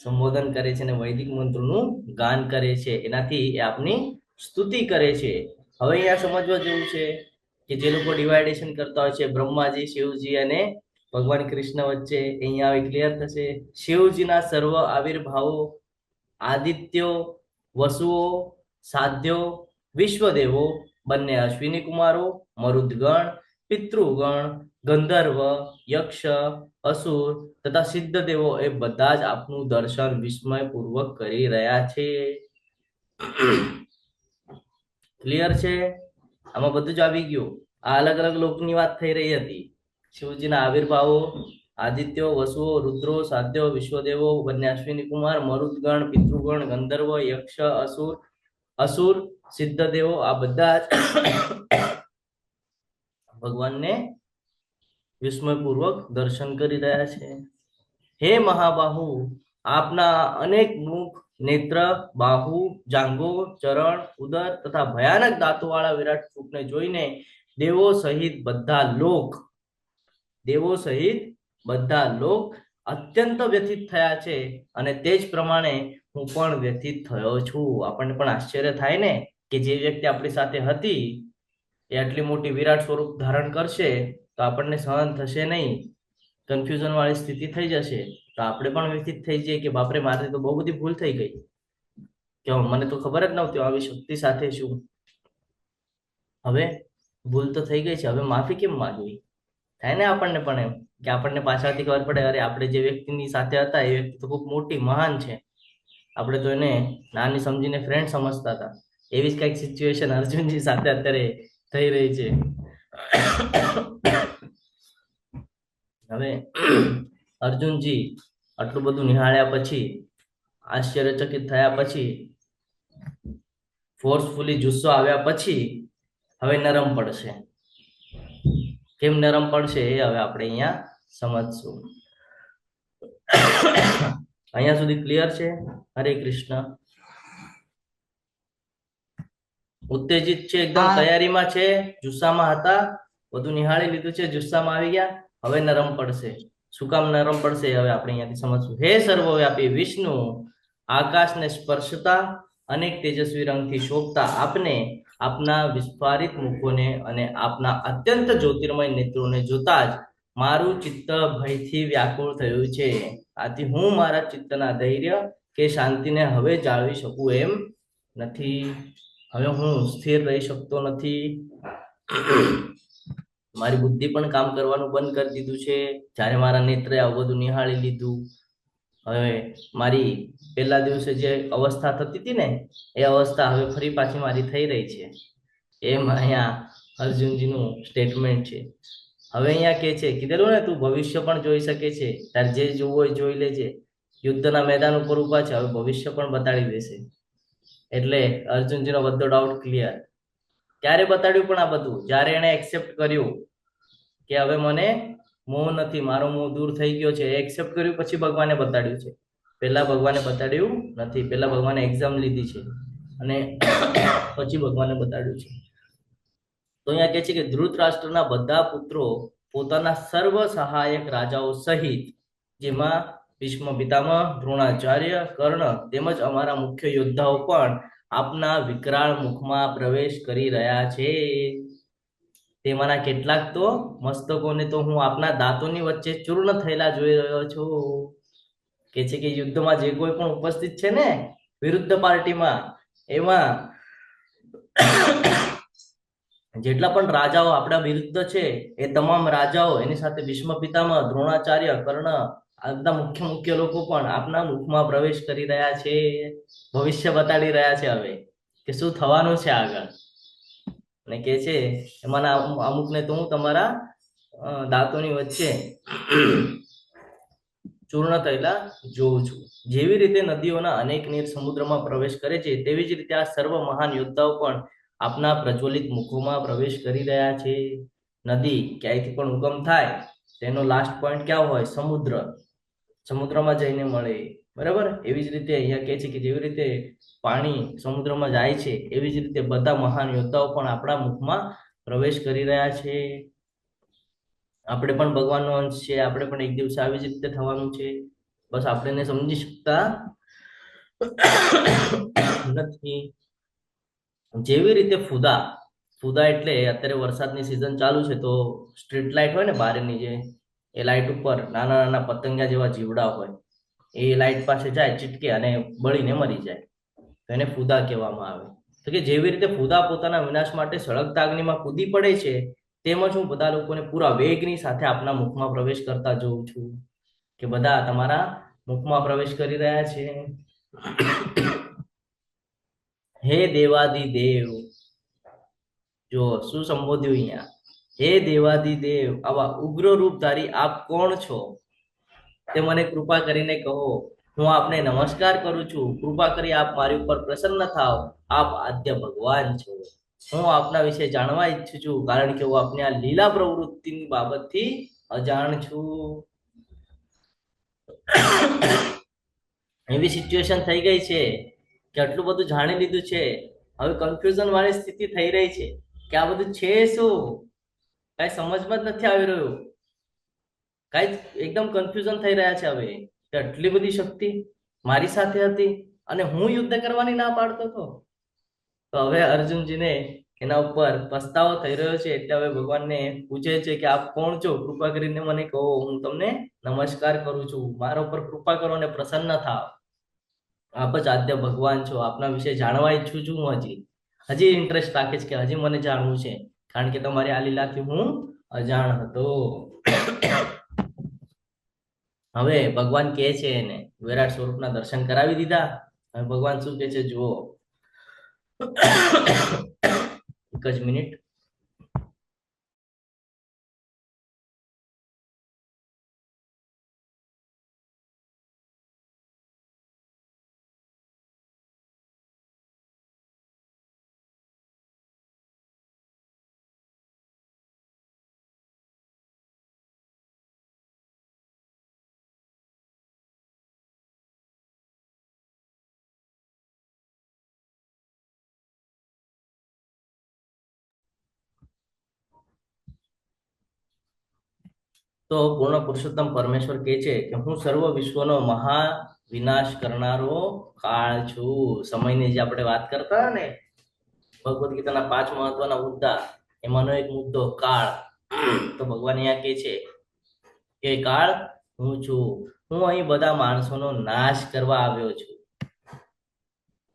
સંબોધન કરે છે અને વૈદિક મંત્રોનું ગાન કરે છે. એનાથી એ આપની સ્તુતિ કરે છે. હવે અહીંયા સમજવા જેવું છે કે જે લોકો ડિવાઇડેશન કરતા હોય છે બ્રહ્માજી, શિવજી અને ભગવાન કૃષ્ણ વચ્ચે, અહીંયા હવે ક્લિયર થશે. શિવજીના સર્વ આવિર્ભાવો, આદિત્યો, વસુઓ, સાધ્યો, વિશ્વદેવો, બંને અશ્વિની કુમારો, મરુદગણ, પિતૃગણ, ગંધર્વ, યક્ષ, અસુર તથા સિદ્ધ દેવો એ બધા જ આપનું દર્શન વિસ્મયપૂર્વક કરી રહ્યા છે. ક્લિયર છે? આમાં બધું જ આવી ગયું. આ અલગ અલગ લોકની વાત થઈ રહી હતી. શિવજીના આવિર્ભાવો, આદિત્યો, વસુઓ, રુદ્રો, સાધ્યો, વિશ્વદેવો, બંને અશ્વિની કુમાર, મરુદગણ, પિતૃગણ, ગંધર્વ, યક્ષ, અસુર, સિદ્ધ દેવો આ બધા જ ભગવાનને વિસ્મયપૂર્વક દર્શન કરી રહ્યા છે. હે મહાબાહુ, આપના અનેક મુખ, નેત્ર, બાહુ, જાંઘો, ચરણ, ઉદર તથા ભયાનક દાંતોવાળા વિરાટ સ્વરૂપને જોઈને દેવો સહિત બધા લોક અત્યંત વ્યથિત થયા છે અને તે જ પ્રમાણે હું પણ વ્યથિત થયો છું. આપણને પણ આશ્ચર્ય થાય ને કે જે વ્યક્તિ આપણી સાથે હતી એ આટલી મોટી વિરાટ સ્વરૂપ ધારણ કરશે તો આપણને સહન થશે નહીં, કન્ફ્યુઝન વાળી સ્થિતિ થઈ જશે. તો આપણે પણ વ્યથિત થઈ જઈએ કે બાપરે, મારાથી તો બહુ બધી ભૂલ થઈ ગઈ, કે મને તો ખબર જ નહોતી આવી શક્તિ સાથે શું. હવે ભૂલ તો થઈ ગઈ છે, હવે માફી કેમ માંગવી? થાય ને આપણને પણ એમ કે આપણને પાછળથી ખબર પડે, અરે આપણે જે વ્યક્તિની સાથે હતા એ વ્યક્તિ તો ખૂબ મોટી મહાન છે, આપણે તો એને નાની સમજીને ફ્રેન્ડ સમજતા હતા. એવી જ કઈક સિચ્યુએશન અર્જુનજી સાથે અત્યારે થઈ રહી છે. હવે અર્જુનજી આટલું બધું નિહાળ્યા પછી, આશ્ચર્યચકિત થયા પછી, ફોર્સફુલી જુસ્સો આવ્યા પછી હવે નરમ પડશે. કેમ નરમ પડશે એ હવે આપણે અહીંયા સમજશું. અહીંયા સુધી ક્લિયર છે? હરે કૃષ્ણ. ઉત્તેજિત છે, એકદમ તૈયારીમાં છે, જુસ્સામાં હતા, બધું નિહાળી લીધું છે, જુસ્સામાં આવી ગયા, હવે નરમ પડશે. શું કામ નરમ પડશે હવે આપણે અહીંયાથી સમજશું. હે સર્વવ્યાપી વિષ્ણુ, આકાશને સ્પર્શતા અનેક તેજસ્વી રંગથી શોભતા આપને, આપના વિસ્ફારિત મુખોને અને આપના અત્યંત જ્યોતિર્મય નેત્રોને જોતા જ મારું ચિત્ત ભયથી વ્યાકુળ થયું છે. આથી હું મારા ચિત્તના ધૈર્ય કે શાંતિને હવે જાળવી શકું એમ નથી. હવે હું સ્થિર રહી શકતો નથી. મારી બુદ્ધિ પણ કામ કરવાનું બંધ કરી દીધું છે જ્યારે મારા નેત્રે આવું બધું નિહાળી લીધું. હવે મારી પહેલા દિવસે જે અવસ્થા થતી હતી ને એ અવસ્થા હવે ફરી પાછી મારી થઈ રહી છે. એમ અહીંયા અર્જુનજીનું સ્ટેટમેન્ટ છે. હવે અહીંયા કે છે, કીધેલું ને તું ભવિષ્ય પણ જોઈ શકે છે, તારે જે જોવું હોય જોઈ લેજે. યુદ્ધના મેદાન ઉપર ઉભા છે, હવે ભવિષ્ય પણ બતાડી દેશે. એટલે અર્જુનજીનો બધો ડાઉટ ક્લિયર. ક્યારે બતાડ્યું પણ આ બધું? જ્યારે એને એક્સેપ્ટ કર્યું કે હવે મને મોહ નથી, મારો મોહ દૂર થઈ ગયો છે, એક્સેપ્ટ કર્યું પછી ભગવાને બતાડ્યું છે. પહેલા ભગવાને બતાડ્યું નથી. પહેલા ભગવાને એક્ઝામ લીધી છે અને પછી ભગવાને બતાડ્યું છે. તો અહીંયા કહે છે કે ધૃતરાષ્ટ્રના બધા પુત્રો પોતાના સર્વ સહાયક રાજાઓ સહિત, જેમાં ભીષ્મ પિતામહ, દ્રોણાચાર્ય, કર્ણ તેમજ અમારા મુખ્ય યોદ્ધાઓ પણ આપના વિકરાળ મુખમાં પ્રવેશ કરી રહ્યા છે. તેમાંના કેટલાક તો મસ્તકોને તો હું આપના દાંતોની વચ્ચે ચૂર્ણ થયેલા જોઈ રહ્યો છું. કે છે કે યુદ્ધમાં જે કોઈ પણ ઉપસ્થિત છે ને વિરુદ્ધ પાર્ટીમાં, એમાં જેટલા પણ રાજાઓ આપણા વિરુદ્ધ છે એ તમામ રાજાઓ, એની સાથે ભીષ્મ પિતામહ, દ્રોણાચાર્ય, કર્ણ આ બધા મુખ્ય લોકો પણ આપના મુખમાં પ્રવેશ કરી રહ્યા છે. ભવિષ્ય બતાડી રહ્યા છે હવે કે શું થવાનું છે આગળ. અને કે છે એમાંના અમુકને તો હું તમારા દાંતોની વચ્ચે ચૂર્ણ થયેલા જોઉં છું. જેવી રીતે નદીઓના અનેક નીર સમુદ્રમાં પ્રવેશ કરે છે, તેવી જ રીતે આ સર્વ મહાન યોદ્ધાઓ પણ આપના પ્રજ્વલિત મુખોમાં પ્રવેશ કરી રહ્યા છે. નદી ક્યાંયથી પણ ઉગમ થાય તેનો લાસ્ટ પોઈન્ટ ક્યાં હોય? સમુદ્ર. સમુદ્રમાં જઈને મળે. બરાબર. એવી જ રીતે અહીંયા કહે છે કે જેવી રીતે પાણી સમુદ્રમાં જાય છે એવી જ રીતે બધા મહાન યોદ્ધાઓ પણ આપણા મુખમાં પ્રવેશ કરી રહ્યા છે. આપણે પણ ભગવાનનો અંશ છે, આપણે પણ એક દિવસ આવી જ રીતે થવાનું છે. બસ આપણે એને સમજી શકતા નથી. જેવી રીતે ફુદા એટલે અત્યારે વરસાદની સિઝન ચાલુ છે તો સ્ટ્રીટ લાઇટ હોય ને બહારની, જે એ લાઇટ ઉપર નાના નાના પતંગિયા જેવા જીવડા હોય, એ લાઇટ પાસે જાય, ચીટકે અને બળીને મરી જાય, તો એને ફુદા કહેવામાં આવે. તો કે જેવી રીતે ફુદા પોતાના વિનાશ માટે સળગતા અગ્નિમાં કૂદી પડે છે, તેમજ હું બધા લોકોને પૂરા વેગની સાથે આપના મુખમાં પ્રવેશ કરતા જોઉં છું. કે બધા તમારા મુખમાં પ્રવેશ કરી રહ્યા છે. હે દેવાદિદેવ, જો શું સંબોધ્યું અહીંયા, હે દેવાદિદેવ, આવા ઉગ્ર રૂપ ધારી આપ કોણ છો તે મને કૃપા કરીને કહો. હું આપને નમસ્કાર કરું છું. કૃપા કરી આપ મારી ઉપર પ્રસન્ન થાવ. આપ આદ્ય ભગવાન છો. હું આપના વિશે જાણવા ઈચ્છું છું, કારણ કે હું આપની આ લીલા પ્રવૃત્તિની બાબતથી અજાણ છું. એવી સિચ્યુએશન થઈ ગઈ છે કે આટલું બધું જાણી લીધું છે, હવે કન્ફ્યુઝન વાળી સ્થિતિ થઈ રહી છે કે આ બધું છે શું, કઈ સમજમાં જ નથી આવી રહ્યું, કઈ એકદમ કન્ફ્યુઝન થઈ રહ્યા છે. હવે કે આટલી બધી શક્તિ મારી સાથે હતી અને હું યુદ્ધ કરવાની ના પાડતો હતો. તો હવે અર્જુનજીને એના ઉપર પસ્તાવો થઈ રહ્યો છે. એટલે હવે ભગવાનને પૂછે છે કે આપ કોણ છો, કૃપા કરીને મને કહો, હું તમને નમસ્કાર કરું છું, મારા ઉપર કૃપા કરો અને પ્રસન્ન થાવ. આપ જ આદ્ય ભગવાન છો. આપના વિશે જાણવા ઈચ્છું છું. હું હજી ઇન્ટરેસ્ટ રાખીશ કે હજી મને જાણવું છે, કારણ કે તમારી આ લીલાથી હું અજાણ હતો. હવે ભગવાન કહે છે એને વિરાટ સ્વરૂપના દર્શન કરાવી દીધા. હવે ભગવાન શું કહે છે જુઓ. એક જ મિનિટ. તો પૂર્ણ પુરુષોત્તમ પરમેશ્વર કહે છે કે હું સર્વ વિશ્વનો મહા વિનાશ કરનારો કાળ છું. સમયની જે આપણે વાત કરતા હતા ને, ભગવદ્ ગીતાના 5 મહત્વના મુદ્દા, એમાંનો એક મુદ્દો કાળ. તો ભગવાન અહીંયા કહે છે કે કાળ હું છું. હું અહીં બધા માણસોનો નાશ કરવા આવ્યો છું.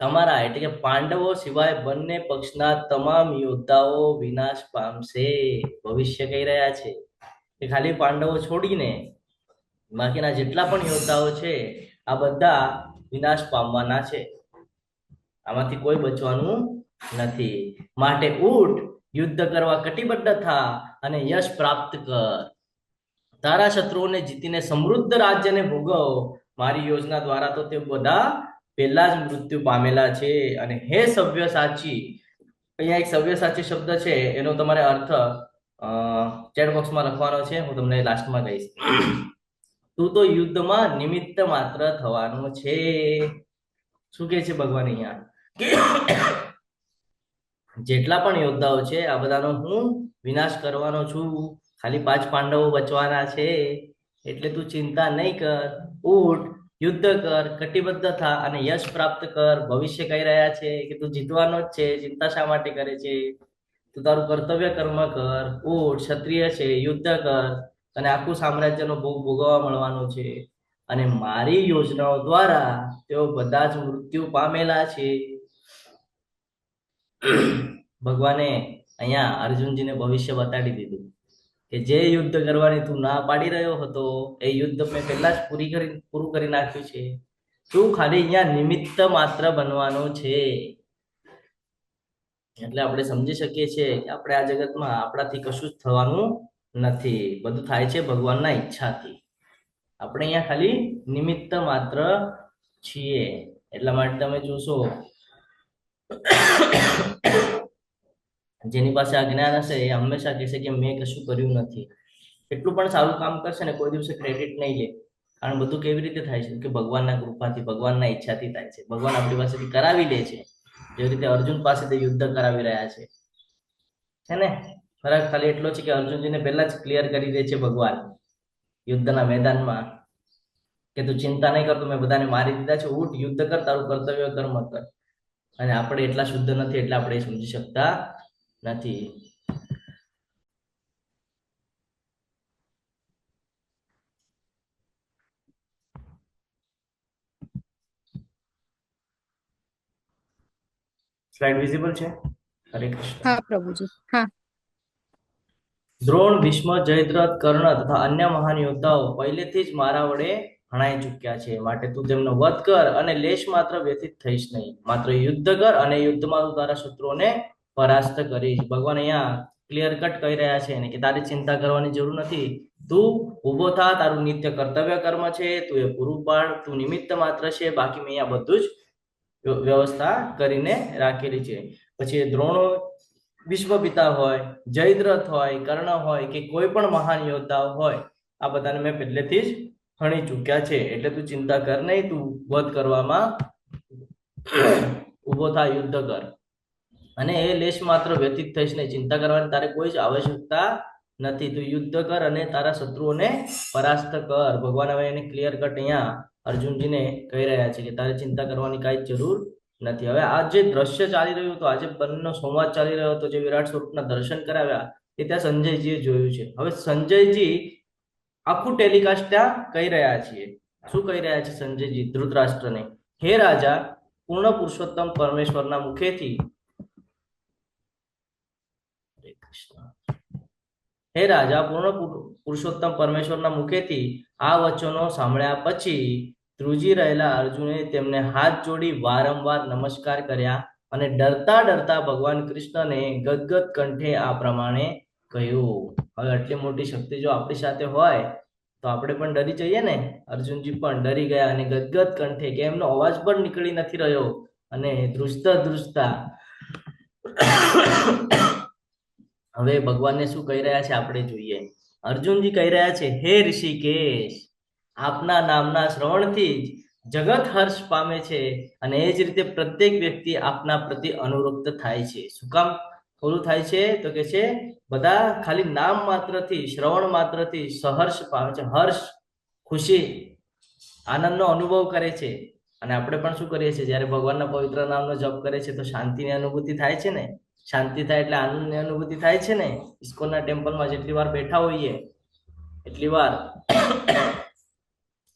તમારા એટલે કે પાંડવો સિવાય બંને પક્ષના તમામ યોદ્ધાઓ વિનાશ પામશે. ભવિષ્ય કહી રહ્યા છે કે ખાલી પાંડવો છોડીને બાકીના જેટલા પણ યોદ્ધાઓ છે આ બધા વિનાશ પામવાના છે. આમાંથી કોઈ બચવાનું નથી. માટે ઉઠ, યુદ્ધ કરવા કટિબદ્ધ થા અને યશ પ્રાપ્ત કર. તારા શત્રુઓને જીતીને સમૃદ્ધ રાજ્યને ભોગવ. મારી યોજના દ્વારા તો તે બધા પહેલા જ મૃત્યુ પામેલા છે. અને હે સવ્યસાચી, અહીંયા એક સવ્યસાચી શબ્દ છે, એનો તમારે અર્થ ચેટ બોક્સમાં લખવાનો છે, હું તમને લાસ્ટમાં કહીશ. તું તો યુદ્ધમાં નિમિત્ત માત્ર થવાનો છે. શું કહે છે ભગવાન અહીંયા કે જેટલા પણ યોદ્ધાઓ છે આ બધાનો હું વિનાશ કરવાનો છું. ખાલી 5 પાંડવો બચવાના છે. એટલે તું ચિંતા નહીં કર. ઉઠ, યુદ્ધ કર, કટિબદ્ધ થા અને યશ પ્રાપ્ત કર. ભવિષ્ય કહી રહ્યા છે કે તું જીતવાનો જ છે. ચિંતા શા માટે કરે છે? તું તારું કર્તવ્ય કર્મ કર. ઉઠ, ક્ષત્રિય છે, યુદ્ધ કર, અને આખું સામ્રાજ્યનો ભોગ ભોગવવા મળવાનો છે. અને મારી યોજનાઓ દ્વારા તેઓ બધા જ મૃત્યુ પામેલા છે. ભગવાને અહીંયા અર્જુનજીને ભવિષ્ય બતાડી દીધું કે જે યુદ્ધ કરવાની તું ના પાડી રહ્યો હતો એ યુદ્ધ મેં પહેલા જ પૂરું કરી નાખ્યું છે. તું ખાલી અહીંયા નિમિત્ત માત્ર બનવાનો છે. એટલે આપણે સમજી શકીએ છીએ કે આપણે આ જગતમાં આપણાથી કશું જ થવાનું નથી. બધું થાય છે ભગવાનના ઈચ્છાથી. આપણે અહીંયા ખાલી નિમિત્ત માત્ર છીએ. એટલા માટે તમે જોશો જેની પાસે આ જ્ઞાન હશે એ હંમેશા કહેશે કે મેં કશું કર્યું નથી. એટલું પણ સારું કામ કરશે ને કોઈ દિવસે ક્રેડિટ નહીં લે. કારણ બધું કેવી રીતે થાય છે કે ભગવાનના કૃપાથી, ભગવાનના ઈચ્છાથી થાય છે. ભગવાન આપણી પાસેથી કરાવી લે છે, જેવી રીતે અર્જુન પાસેથી યુદ્ધ કરાવી રહ્યા છે ને. ફરક ખાલી એટલો છે કે અર્જુનજીને પહેલા જ ક્લિયર કરી દે છે ભગવાન યુદ્ધના મેદાનમાં કે તું ચિંતા નહીં કર, મેં બધાને મારી દીધા છે, ઉઠ યુદ્ધ કર, તારું કર્તવ્ય કર્મ કર. અને આપણે એટલા શુદ્ધ નથી એટલે આપણે એ સમજી શકતા નથી. સ્લાઇડ વિઝિબલ છે? હરે કૃષ્ણ. હા પ્રભુજી, હા. દ્રોણ, ભીષ્મ, જયદ્રથ, કર્ણ તથા અન્ય મહાન યોદ્ધાઓ પહેલેથી જ મારા વડે હણાઈ ચૂક્યા છે, માટે તું તેમનો વધ કર અને લેશ માત્ર વ્યથિત થઈશ નહીં. માત્ર યુદ્ધ કર અને યુદ્ધમાં તું તારા શત્રુઓને પરાસ્ત કરીશ. ભગવાન અહીંયા ક્લિયર કટ કહી રહ્યા છે કે તારી ચિંતા કરવાની જરૂર નથી. તું ઊભો થા, તારું નિત્ય કર્તવ્ય કર્મ છે, તું એ પૂરું પાડ, તું નિમિત્ત માત્ર છે, બાકી મેં અહીંયા બધું જ વ્યવસ્થા કરીને રાખેલી છે. પછી દ્રોણો વિશ્વ પિતા હોય, જયદ્રથ હોય, કર્ણ હોય કે કોઈ પણ મહાન યોદ્ધા હોય, આ બધાને મેં પહેલેથી જ હણી ચૂક્યા છે, એટલે તું ચિંતા કર નહીં. તું વધ કરવામાં ઉભો થા, યુદ્ધ કર અને એ લેશ માત્ર વ્યતીત થઈશ નહીં. ચિંતા કરવાની તારે કોઈ જ આવશ્યકતા નથી. તું યુદ્ધ કર અને તારા શત્રુઓને પરાસ્ત કર. ભગવાન હવે એને ક્લિયર કટ અહીંયા અર્જુનજીને કહી રહ્યા છે કે તારે ચિંતા કરવાની કાંઈ જરૂર નથી. હવે આ જે દ્રશ્ય ચાલી રહ્યું હતું, આજે બંનેનો સંવાદ ચાલી રહ્યો હતો, જે વિરાટ સ્વરૂપના દર્શન કરાવ્યા એ ત્યાં સંજયજીએ જોયું છે. હવે સંજયજી આખું ટેલિકાસ્ટ ત્યાં કહી રહ્યા છીએ. શું કહી રહ્યા છે સંજયજી ધૃતરાષ્ટ્રને? હે રાજા, પૂર્ણ પુરુષોત્તમ પરમેશ્વરના મુખેથી હે રાજા, પૂર્ણ પુરુષોત્તમ પરમેશ્વરના મુખેથી આ વચનો સાંભળ્યા પછી ધ્રુજી રહેલા અર્જુને તેમને હાથ જોડી વારંવાર નમસ્કાર કર્યા અને ડરતા ડરતા ભગવાન કૃષ્ણને ગદગદ કંઠે આ પ્રમાણે કહ્યું. હવે આટલી મોટી શક્તિ જો આપણી સાથે હોય તો આપણે પણ ડરી જઈએ ને. અર્જુનજી પણ ડરી ગયા અને ગદગદ કંઠે, કે એમનો અવાજ પણ નીકળી નથી રહ્યો, અને ધ્રુજતા ધ્રુજતા હવે ભગવાનને શું કહી રહ્યા છે આપણે જોઈએ. અર્જુનજી કહી રહ્યા છે, હે ઋષિકેશ, આપના નામના શ્રવણથી જ જગત હર્ષ પામે છે, અને એ જ રીતે પ્રત્યેક વ્યક્તિ આપના પ્રતિ અનુરક્ત થાય છે. શું કામ ઓલું થાય છે? તો કે છે બધા ખાલી નામ માત્રથી, શ્રવણ માત્રથી સહર્ષ પામે છે. હર્ષ, ખુશી, આનંદનો અનુભવ કરે છે. અને આપણે પણ શું કરીએ છીએ? જ્યારે ભગવાનના પવિત્ર નામનો જપ કરે છે તો શાંતિની અનુભૂતિ થાય છે ને. શાંતિ થાય એટલે આનંદની અનુભૂતિ થાય છે ને. ઇસ્કોનના ટેમ્પલમાં જેટલી વાર બેઠા હોઈએ એટલી વાર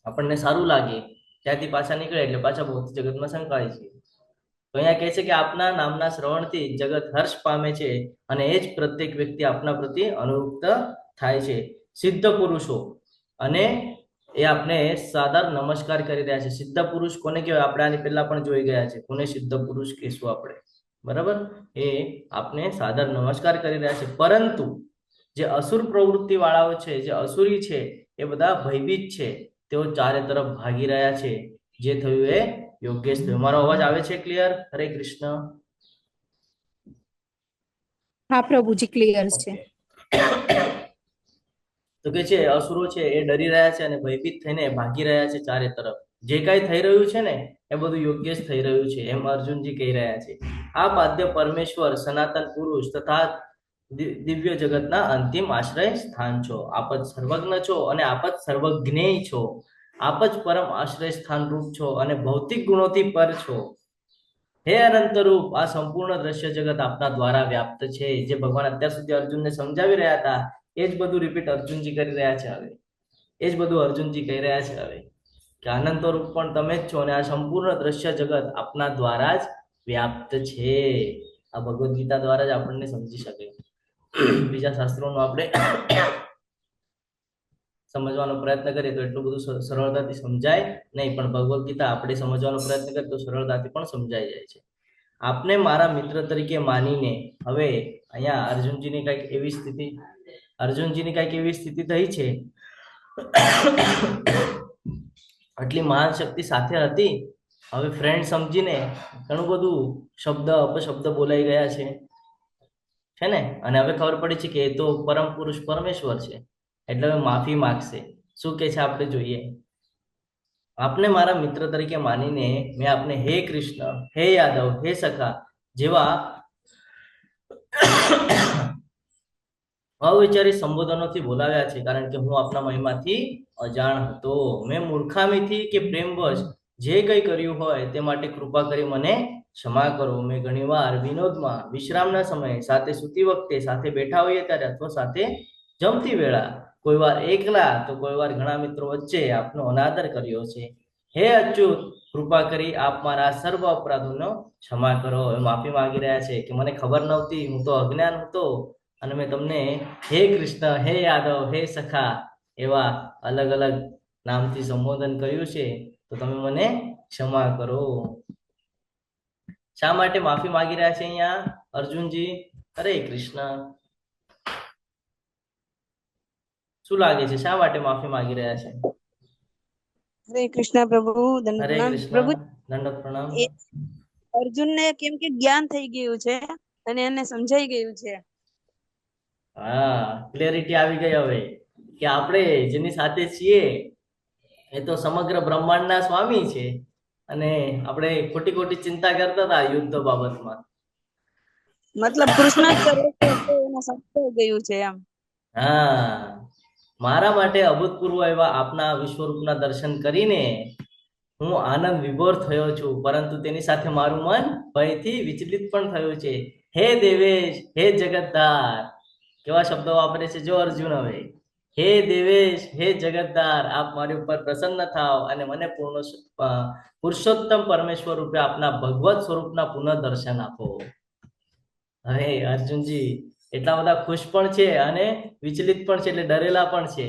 આપણને સારું લાગે, ત્યાંથી પાછા નીકળે એટલે પાછા ભૌતિક જગતમાં સંકળાય છે. તો અહીંયા કહે છે કે આપના નામના શ્રવણથી જગત હર્ષ પામે છે, અને એ જ પ્રત્યેક વ્યક્તિ આપના પ્રતિ અનુરૂપ થાય છે. સિદ્ધ પુરુષો, અને એ આપણે સાદર નમસ્કાર કરી રહ્યા છે. સિદ્ધ પુરુષ કોને કહેવાય? આપણે આની પહેલા પણ જોઈ ગયા છે. કોને સિદ્ધ પુરુષ કહેશું આપણે? બરાબર, એ આપણે સાદર નમસ્કાર કરી રહ્યા છે. પરંતુ જે અસુર પ્રવૃત્તિ વાળાઓ છે, જે અસુરી છે, એ બધા ભયભીત છે. તેઓ ચારે તરફ ભાગી રહ્યા છે. જે થયું એ યોગ્ય જ થયું. મારો અવાજ આવે છે ક્લિયર? હરે કૃષ્ણ. હા પ્રભુજી, ક્લિયર છે. તો કે છે અસુરો છે એ ડરી રહ્યા છે અને ભયભીત થઈને ભાગી રહ્યા છે ચારે તરફ. જે કાંઈ થઈ રહ્યું છે ને એ બધું યોગ્ય જ થઈ રહ્યું છે, એમ અર્જુનજી કહી રહ્યા છે. આ બાધ્ય પરમેશ્વર, સનાતન પુરુષ તથા દિવ્ય જગતના અંતિમ આશ્રય સ્થાન છો. આપ જ સર્વજ્ઞ છો અને આપ જ સર્વજ્ઞેય છો. આપ જ પરમ આશ્રય સ્થાન રૂપ છો અને ભૌતિક ગુણોથી પર છો. હે અનંત રૂપ, આ સંપૂર્ણ દ્રશ્ય જગત આપના દ્વારા વ્યાપ્ત છે. જે ભગવાન અત્યાર સુધી અર્જુનને સમજાવી રહ્યા હતા એ જ બધું રિપીટ અર્જુનજી કરી રહ્યા છે. હવે એ જ બધું અર્જુનજી કહી રહ્યા છે હવે કે અનંત રૂપ પણ તમે જ છો, અને આ સંપૂર્ણ દ્રશ્ય જગત આપના દ્વારા જ વ્યાપ્ત છે. આ ભગવદ્ ગીતા દ્વારા જ આપણને સમજી શકે. બીજા શાસ્ત્રોનો આપણે સમજવાનો પ્રયત્ન કરીએ તો એટલું બધું સરળતાથી સમજાય નહીં, પણ ભગવદ્ ગીતા આપણે સમજવાનો પ્રયત્ન કરીએ તો સરળતાથી પણ સમજાઈ જાય છે. આપને મારા મિત્ર તરીકે માનીને, હવે અહીંયા અર્જુનજીની કઈક એવી સ્થિતિ થઈ છે. આટલી મહાન શક્તિ સાથે હતી, હવે ફ્રેન્ડ સમજીને ઘણું બધું શબ્દ અપશબ્દ બોલાઈ ગયા છે ને. અને હવે ખબર પડી છે કે એ તો પરમ પુરુષ પરમેશ્વર છે, એટલે હવે માફી માગશે. શું કે છે આપણે જોઈએ. આપને મારા મિત્ર તરીકે માનીને મેં આપને હે કૃષ્ણ, હે યાદવ, હે સખા જેવા અવિચારી સંબોધનોથી બોલાવ્યા છે, કારણ કે હું આપના મહિમાથી અજાણ હતો. મેં મૂર્ખામીથી કે પ્રેમવશ જે કંઈ કર્યું હોય તે માટે કૃપા કરી મને ક્ષમા કરો. મેં ઘણીવાર વિનોદમાં, વિશ્રામના સમયે, સાથે સૂતી વખતે, સાથે બેઠા હોઈએ ત્યારે અથવા સાથે જમતી વેળા, કોઈ વાર એકલા તો કોઈ વાર ઘણા મિત્રો વચ્ચે આપનો અનાદર કર્યો છે. હે અચ્યુત, કૃપા કરી આપ મારા સર્વ અપરાધોનો ક્ષમા કરો. એ માફી માંગી રહ્યા છે કે મને ખબર નહોતી, હું તો અજ્ઞાન હતો અને મેં તમને હે કૃષ્ણ, હે યાદવ, હે સખા એવા અલગ અલગ નામથી સંબોધન કર્યું છે, તો તમે મને ક્ષમા કરો. શા માટે માફી માંગી રહ્યા છે અહીંયા અર્જુનજી? હરે કૃષ્ણ. શું લાગે છે, શા માટે માફી માંગી રહ્યા છે? હરે કૃષ્ણ પ્રભુ, દંડ હરે પ્રણામ કૃષ્ણ, પ્રભુ. દંડવત પ્રણામ. એ અર્જુનને કેમ કે જ્ઞાન થઈ ગયું છે અને એને સમજાઈ ગયું છે. હા, ક્લેરિટી આવી ગઈ હવે કે આપણે જેની સાથે છીએ એ તો સમગ્ર બ્રહ્માંડના સ્વામી છે અને આપણે ખોટી ખોટી ચિંતા કરતા હતા યુદ્ધ બાબતમાં. મતલબ કૃષ્ણ જ કરે છે તો એને સમજાઈ ગયું છે એમ. હા, મારા માટે અભૂતપૂર્વ એવા આપના વિશ્વરૂપના દર્શન કરીને હું આનંદ વિભોર થયો છું, પરંતુ તેની સાથે મારું મન ભયથી વિચલિત પણ થયું છે. હે દેવેશ, હે જગતધાર, કેવા શબ્દો વાપરે છે જો અર્જુન હવે. હે દેવેશ, હે જગતધાર, આપ મારી ઉપર પ્રસન્ન થાવ અને મને પુરુષોત્તમ પરમેશ્વર રૂપે આપના ભગવત સ્વરૂપના પુનઃ દર્શન આપો. હવે અર્જુનજી એટલા બધા ખુશ પણ છે અને વિચલિત પણ છે, એટલે ડરેલા પણ છે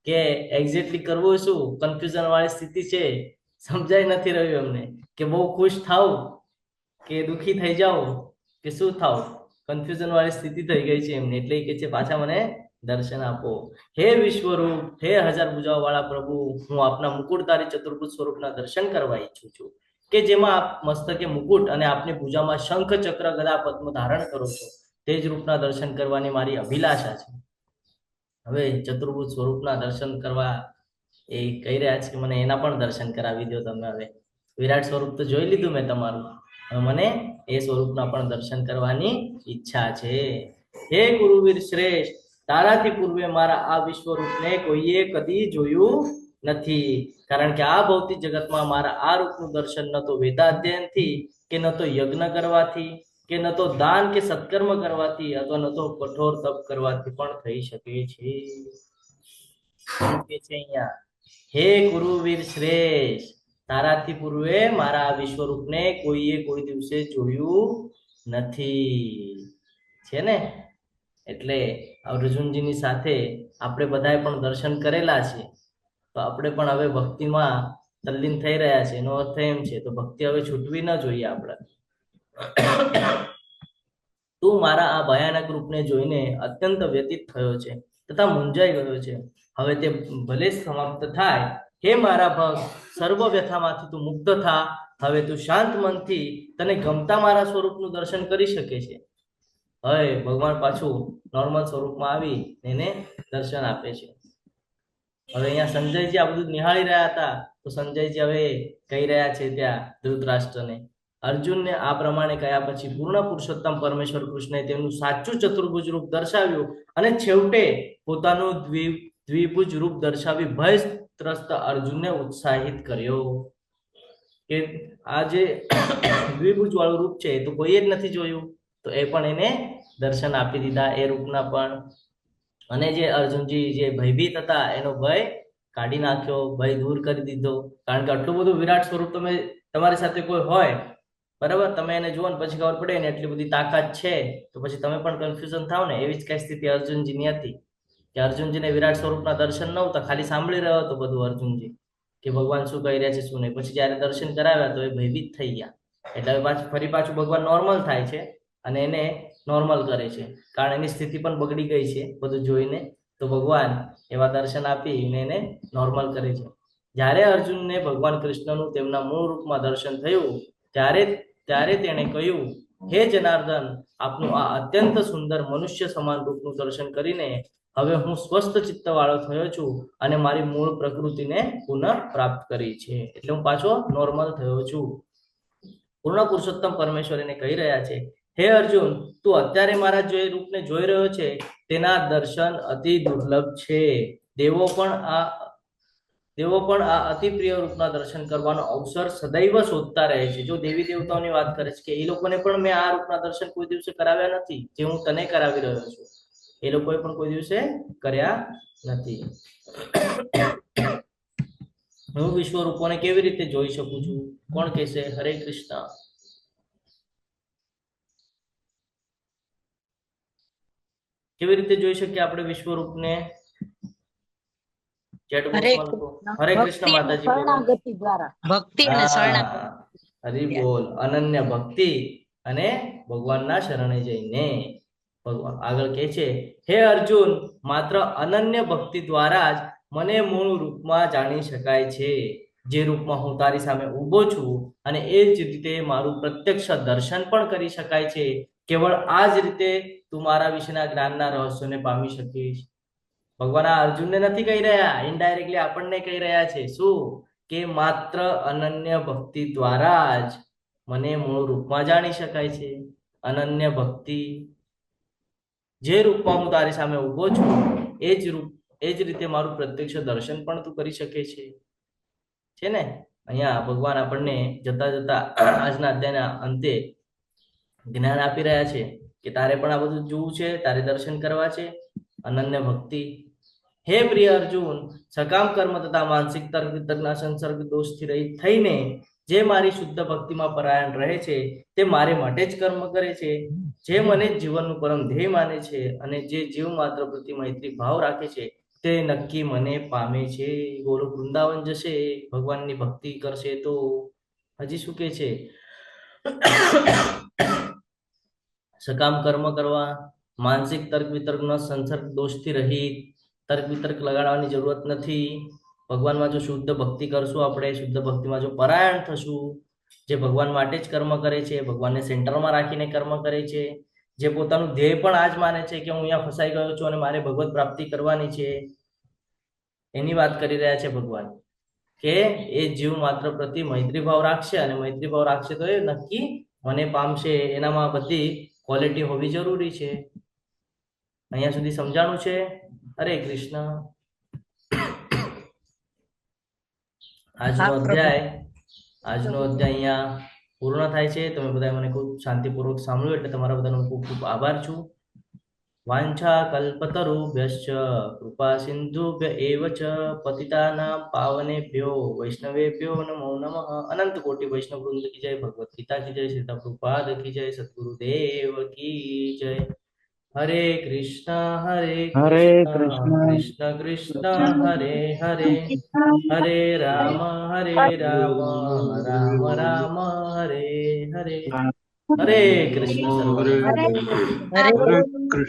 કે એક્ઝેક્ટલી કરવું શું, કન્ફ્યુઝન વાળી સ્થિતિ છે, સમજાઈ નથી રહ્યું એમને કે બહુ ખુશ થાવ કે દુખી થઈ જાવ કે શું થાવ. કન્ફ્યુઝન વાળી સ્થિતિ થઈ ગઈ છે એમને, એટલે કે છે પાછા મને દર્શન આપો. હે વિશ્વરૂપ, હે હજાર ભુજાઓ વાળા પ્રભુ, હું આપના મુકુટધારી ચતુર્ભુજ સ્વરૂપના દર્શન કરવા ઈચ્છું છું, કે જેમાં આપ મસ્તકે મુકુટ અને આપની પૂજામાં શંખ, ચક્ર, ગદા, પદ્મ ધારણ કરો છો, તે જ રૂપના દર્શન કરવાની મારી અભિલાષા છે. હવે ચતુર્ભુજ સ્વરૂપના દર્શન કરવા એ કહી રહ્યા છે કે મને એના પણ દર્શન કરાવી દો તમે. હવે વિરાટ સ્વરૂપ તો જોઈ લીધું મેં તમારું, હવે મને એ સ્વરૂપના પણ દર્શન કરવાની ઈચ્છા છે. હે ગુરુવીર શ્રેષ્ઠ, તારાથી પૂર્વે મારા આ વિશ્વરૂપને કોઈએ કદી જોયું નથી, કારણ કે આ ભૌતિક જગતમાં મારા આ રૂપનું દર્શન ન તો વેદાધ્યયનથી, કે ન તો યજ્ઞ કરવાથી, કે ન તો દાન કે સત્કર્મ કરવાથી, અથવા ન તો કઠોર તપ કરવાથી પણ થઈ શકે છે. અહીંયા હે ગુરુવીર શ્રેષ્ઠ, તારાથી પૂર્વે મારા આ વિશ્વરૂપને કોઈએ કોઈ દિવસે જોયું નથી છે ને. એટલે અર્જુનજીની સાથે આપણે બધાએ પણ દર્શન કરેલા છે, તો આપણે પણ હવે ભક્તિમાં તલ્લીન થઈ રહ્યા છે. એનો અર્થ એમ છે તો ભક્તિ હવે છૂટવી ન જોઈએ આપણે. તું મારા આ ભયાનક રૂપને જોઈને અત્યંત વ્યતીત થયો છે તથા મૂંઝાઈ ગયો છે. હવે તે ભલે સમાપ્ત થાય. હે મારા ભક્ત, સર્વ વ્યથામાંથી તું મુક્ત થા. હવે તું શાંત મનથી તને ગમતા મારા સ્વરૂપનું દર્શન કરી શકે છે. હવે ભગવાન પાછું નોર્મલ સ્વરૂપમાં આવી એને દર્શન આપે છે. હવે અહીંયા સંજયજી આ બધું નિહાળી રહ્યા હતા, તો સંજયજી હવે કહી રહ્યા છે ત્યાં ધૃતરાષ્ટ્રને. અર્જુનને આ પ્રમાણે કહ્યા પછી પૂર્ણ પુરુષોત્તમ પરમેશ્વર કૃષ્ણએ તેમનું સાચું ચતુર્ભુજ રૂપ દર્શાવ્યું અને છેવટે પોતાનું દ્વિભુજ રૂપ દર્શાવી ભયત્રસ્ત અર્જુનને ઉત્સાહિત કર્યો કે આ જે દ્વિભુજ વાળું રૂપ છે એ તો કોઈએ જ નથી જોયું, તો એ પણ એને દર્શન આપી દીધા એ રૂપના પણ. અને જે અર્જુનજી જે ભયભીત હતા એનો ભય કાઢી નાખ્યો, ભય દૂર કરી દીધો. કારણ કે આટલું બધું વિરાટ સ્વરૂપ તમે તમારી સાથે કોઈ હોય, બરાબર, તમે એને જુઓ ને પછી ખબર પડે ને એટલી બધી તાકાત છે, તો પછી તમે પણ કન્ફ્યુઝન થાવ ને. એવી જ કઈ સ્થિતિ અર્જુનજીની હતી કે અર્જુનજીને વિરાટ સ્વરૂપના દર્શન નહોતા, ખાલી સાંભળી રહ્યો હતો બધું અર્જુનજી કે ભગવાન શું કહી રહ્યા છે શું નહીં. પછી જયારે દર્શન કરાવ્યા તો એ ભયભીત થઈ ગયા. એટલે ફરી પાછું ભગવાન નોર્મલ થાય છે અને એને નોર્મલ કરે છે, કારણ એની સ્થિતિ પણ બગડી ગઈ છે બધું જોઈને. તો ભગવાન એવા દર્શન આપીને એને નોર્મલ કરે છે. જ્યારે અર્જુનને ભગવાન કૃષ્ણનું તેમના મૂળ રૂપમાં દર્શન થયું ત્યારે તેણે કહ્યું હે જનાર્દન, આપનું આ અત્યંત સુંદર મનુષ્ય સમાન રૂપનું દર્શન કરીને હવે હું સ્વસ્થ ચિત્ત વાળો થયો છું અને મારી મૂળ પ્રકૃતિને પુનઃ પ્રાપ્ત કરી છે. એટલે હું પાછો નોર્મલ થયો છું. પૂર્ણ પુરુષોત્તમ પરમેશ્વર એને કહી રહ્યા છે, હે અર્જુન, તું અત્યારે મારા જે રૂપને જોઈ રહ્યો છે તેના દર્શન અતિ દુર્લભ છે. દેવો પણ આ અતિ પ્રિય રૂપના દર્શન કરવાનો અવસર સદૈવ શોધતા રહે છે. જો દેવી દેવતાઓની વાત કરે છે કે એ લોકોને પણ મેં આ રૂપના દર્શન કોઈ દિવસે કરાવ્યા નથી જે હું તને કરાવી રહ્યો છું. એ લોકોએ પણ કોઈ દિવસે કર્યા નથી. હું વિશ્વ રૂપોને કેવી રીતે જોઈ શકું છું? કોણ કહેશે? હરે કૃષ્ણ. કેવી રીતે જોઈ શકીએ આપણે વિશ્વ રૂપને? ચેટ બોક્સમાં લખો. હરે કૃષ્ણ માતાજી બોલો. શરણાગતિ દ્વારા ભક્તિ અને શરણાગતિ. હરી બોલ. અનન્ય ભક્તિ અને ભગવાનના શરણે જઈને. ભગવાન આગળ કહે છે, હે અર્જુન, માત્ર અનન્ય ભક્તિ દ્વારા જ મને મૂળ રૂપમાં જાણી શકાય છે. જે રૂપમાં હું તારી સામે ઊભો છું અને એ જ રીતે મારું પ્રત્યક્ષ દર્શન પણ કરી શકાય છે. કેવળ આ જ રીતે તું મારા વિશેના જ્ઞાનના રહસ્યોને પામી શકીશ. ભગવાન આ અર્જુનને નથી કહી રહ્યા, ઇનડાયરેક્ટલી આપણને કહી રહ્યા છે. શું? કે માત્ર અનન્ય ભક્તિ દ્વારા જ મને મૂળ રૂપમાં જાણી શકાય છે. અનન્ય ભક્તિ, જે રૂપમાં હું તારી સામે ઊભો છું એ જ રીતે મારું પ્રત્યક્ષ દર્શન પણ તું કરી શકે છે ને. અહીંયા ભગવાન આપણને જતા જતા આજના અધ્યાયના અંતે જ્ઞાન આપી રહ્યા છે કે તારે પણ આ બધું જોવું છે, તારે દર્શન કરવા છે. અનન્ય ભક્તિ. હે પ્રિય અર્જુન, સકામ કર્મ તથા માનસિક તર્ક વિતર્કના સંસર્ગ દોષથી રહિત થઈને જે મારી શુદ્ધ ભક્તિમાં પરાયણ રહે છે તે મારે માટે જ કર્મ કરે છે. જે મને જીવનનું પરમ ધ્યેય માને છે અને જે જીવ માત્ર પ્રતિ મૈત્રી ભાવ રાખે છે તે નક્કી મને પામે છે. બોલો, વૃંદાવન જશે, ભગવાનની ભક્તિ કરશે તો. હજી શું કે છે? સકામ કર્મ કરવા, માનસિક તર્ક વિતર્કનો સંસર્ગ દોષથી રહિત. તર્ક વિતર્ક લગાડવાની જરૂરત નથી. ભગવાનમાં જો શુદ્ધ ભક્તિ કરશું, આપણે શુદ્ધ ભક્તિમાં જો પરાયણ થશું, જે ભગવાન માટે જ કર્મ કરે છે, ભગવાનને સેન્ટરમાં રાખીને કર્મ કરે છે, જે પોતાનું ધ્યેય પણ આ જ માને છે કે હું અહીંયા ફસાઈ ગયો છું અને મારે ભગવત પ્રાપ્તિ કરવાની છે, એની વાત કરી રહ્યા છે ભગવાન. કે એ જીવ માત્ર પ્રતિ મૈત્રી ભાવ રાખશે અને મૈત્રી ભાવ રાખશે તો એ નક્કી મને પામશે. એનામાં બધી ક્વોલિટી હોવી જરૂરી છે. અહીંયા સુધી સમજાણું છે? હરે કૃષ્ણ. આજનો અધ્યાય અહીંયા પૂર્ણ થાય છે. તમે બધા મને ખૂબ શાંતિપૂર્વક સાંભળ્યું એટલે તમારા બધાનો ખૂબ ખૂબ આભાર છું. વાંછા કલ્પતરુભ્યશ્ચ કૃપા સિંધુભ્ય એવ ચ પતિતાનાં પાવનેભ્યો વૈષ્ણવેભ્યો નમો નમઃ. અનંત કોટી વૈષ્ણવ વૃંદ કી જય, ભગવત ગીતા કી જય, શ્રી પ્રભુપાદ કી જય, સદગુરુદેવ કી જય. હરે કૃષ્ણ કૃષ્ણ કૃષ્ણ હરે હરે, હરે રામ રામ રામ હરે હરે. હરે કૃષ્ણ. હરે હરે કૃષ્ણ.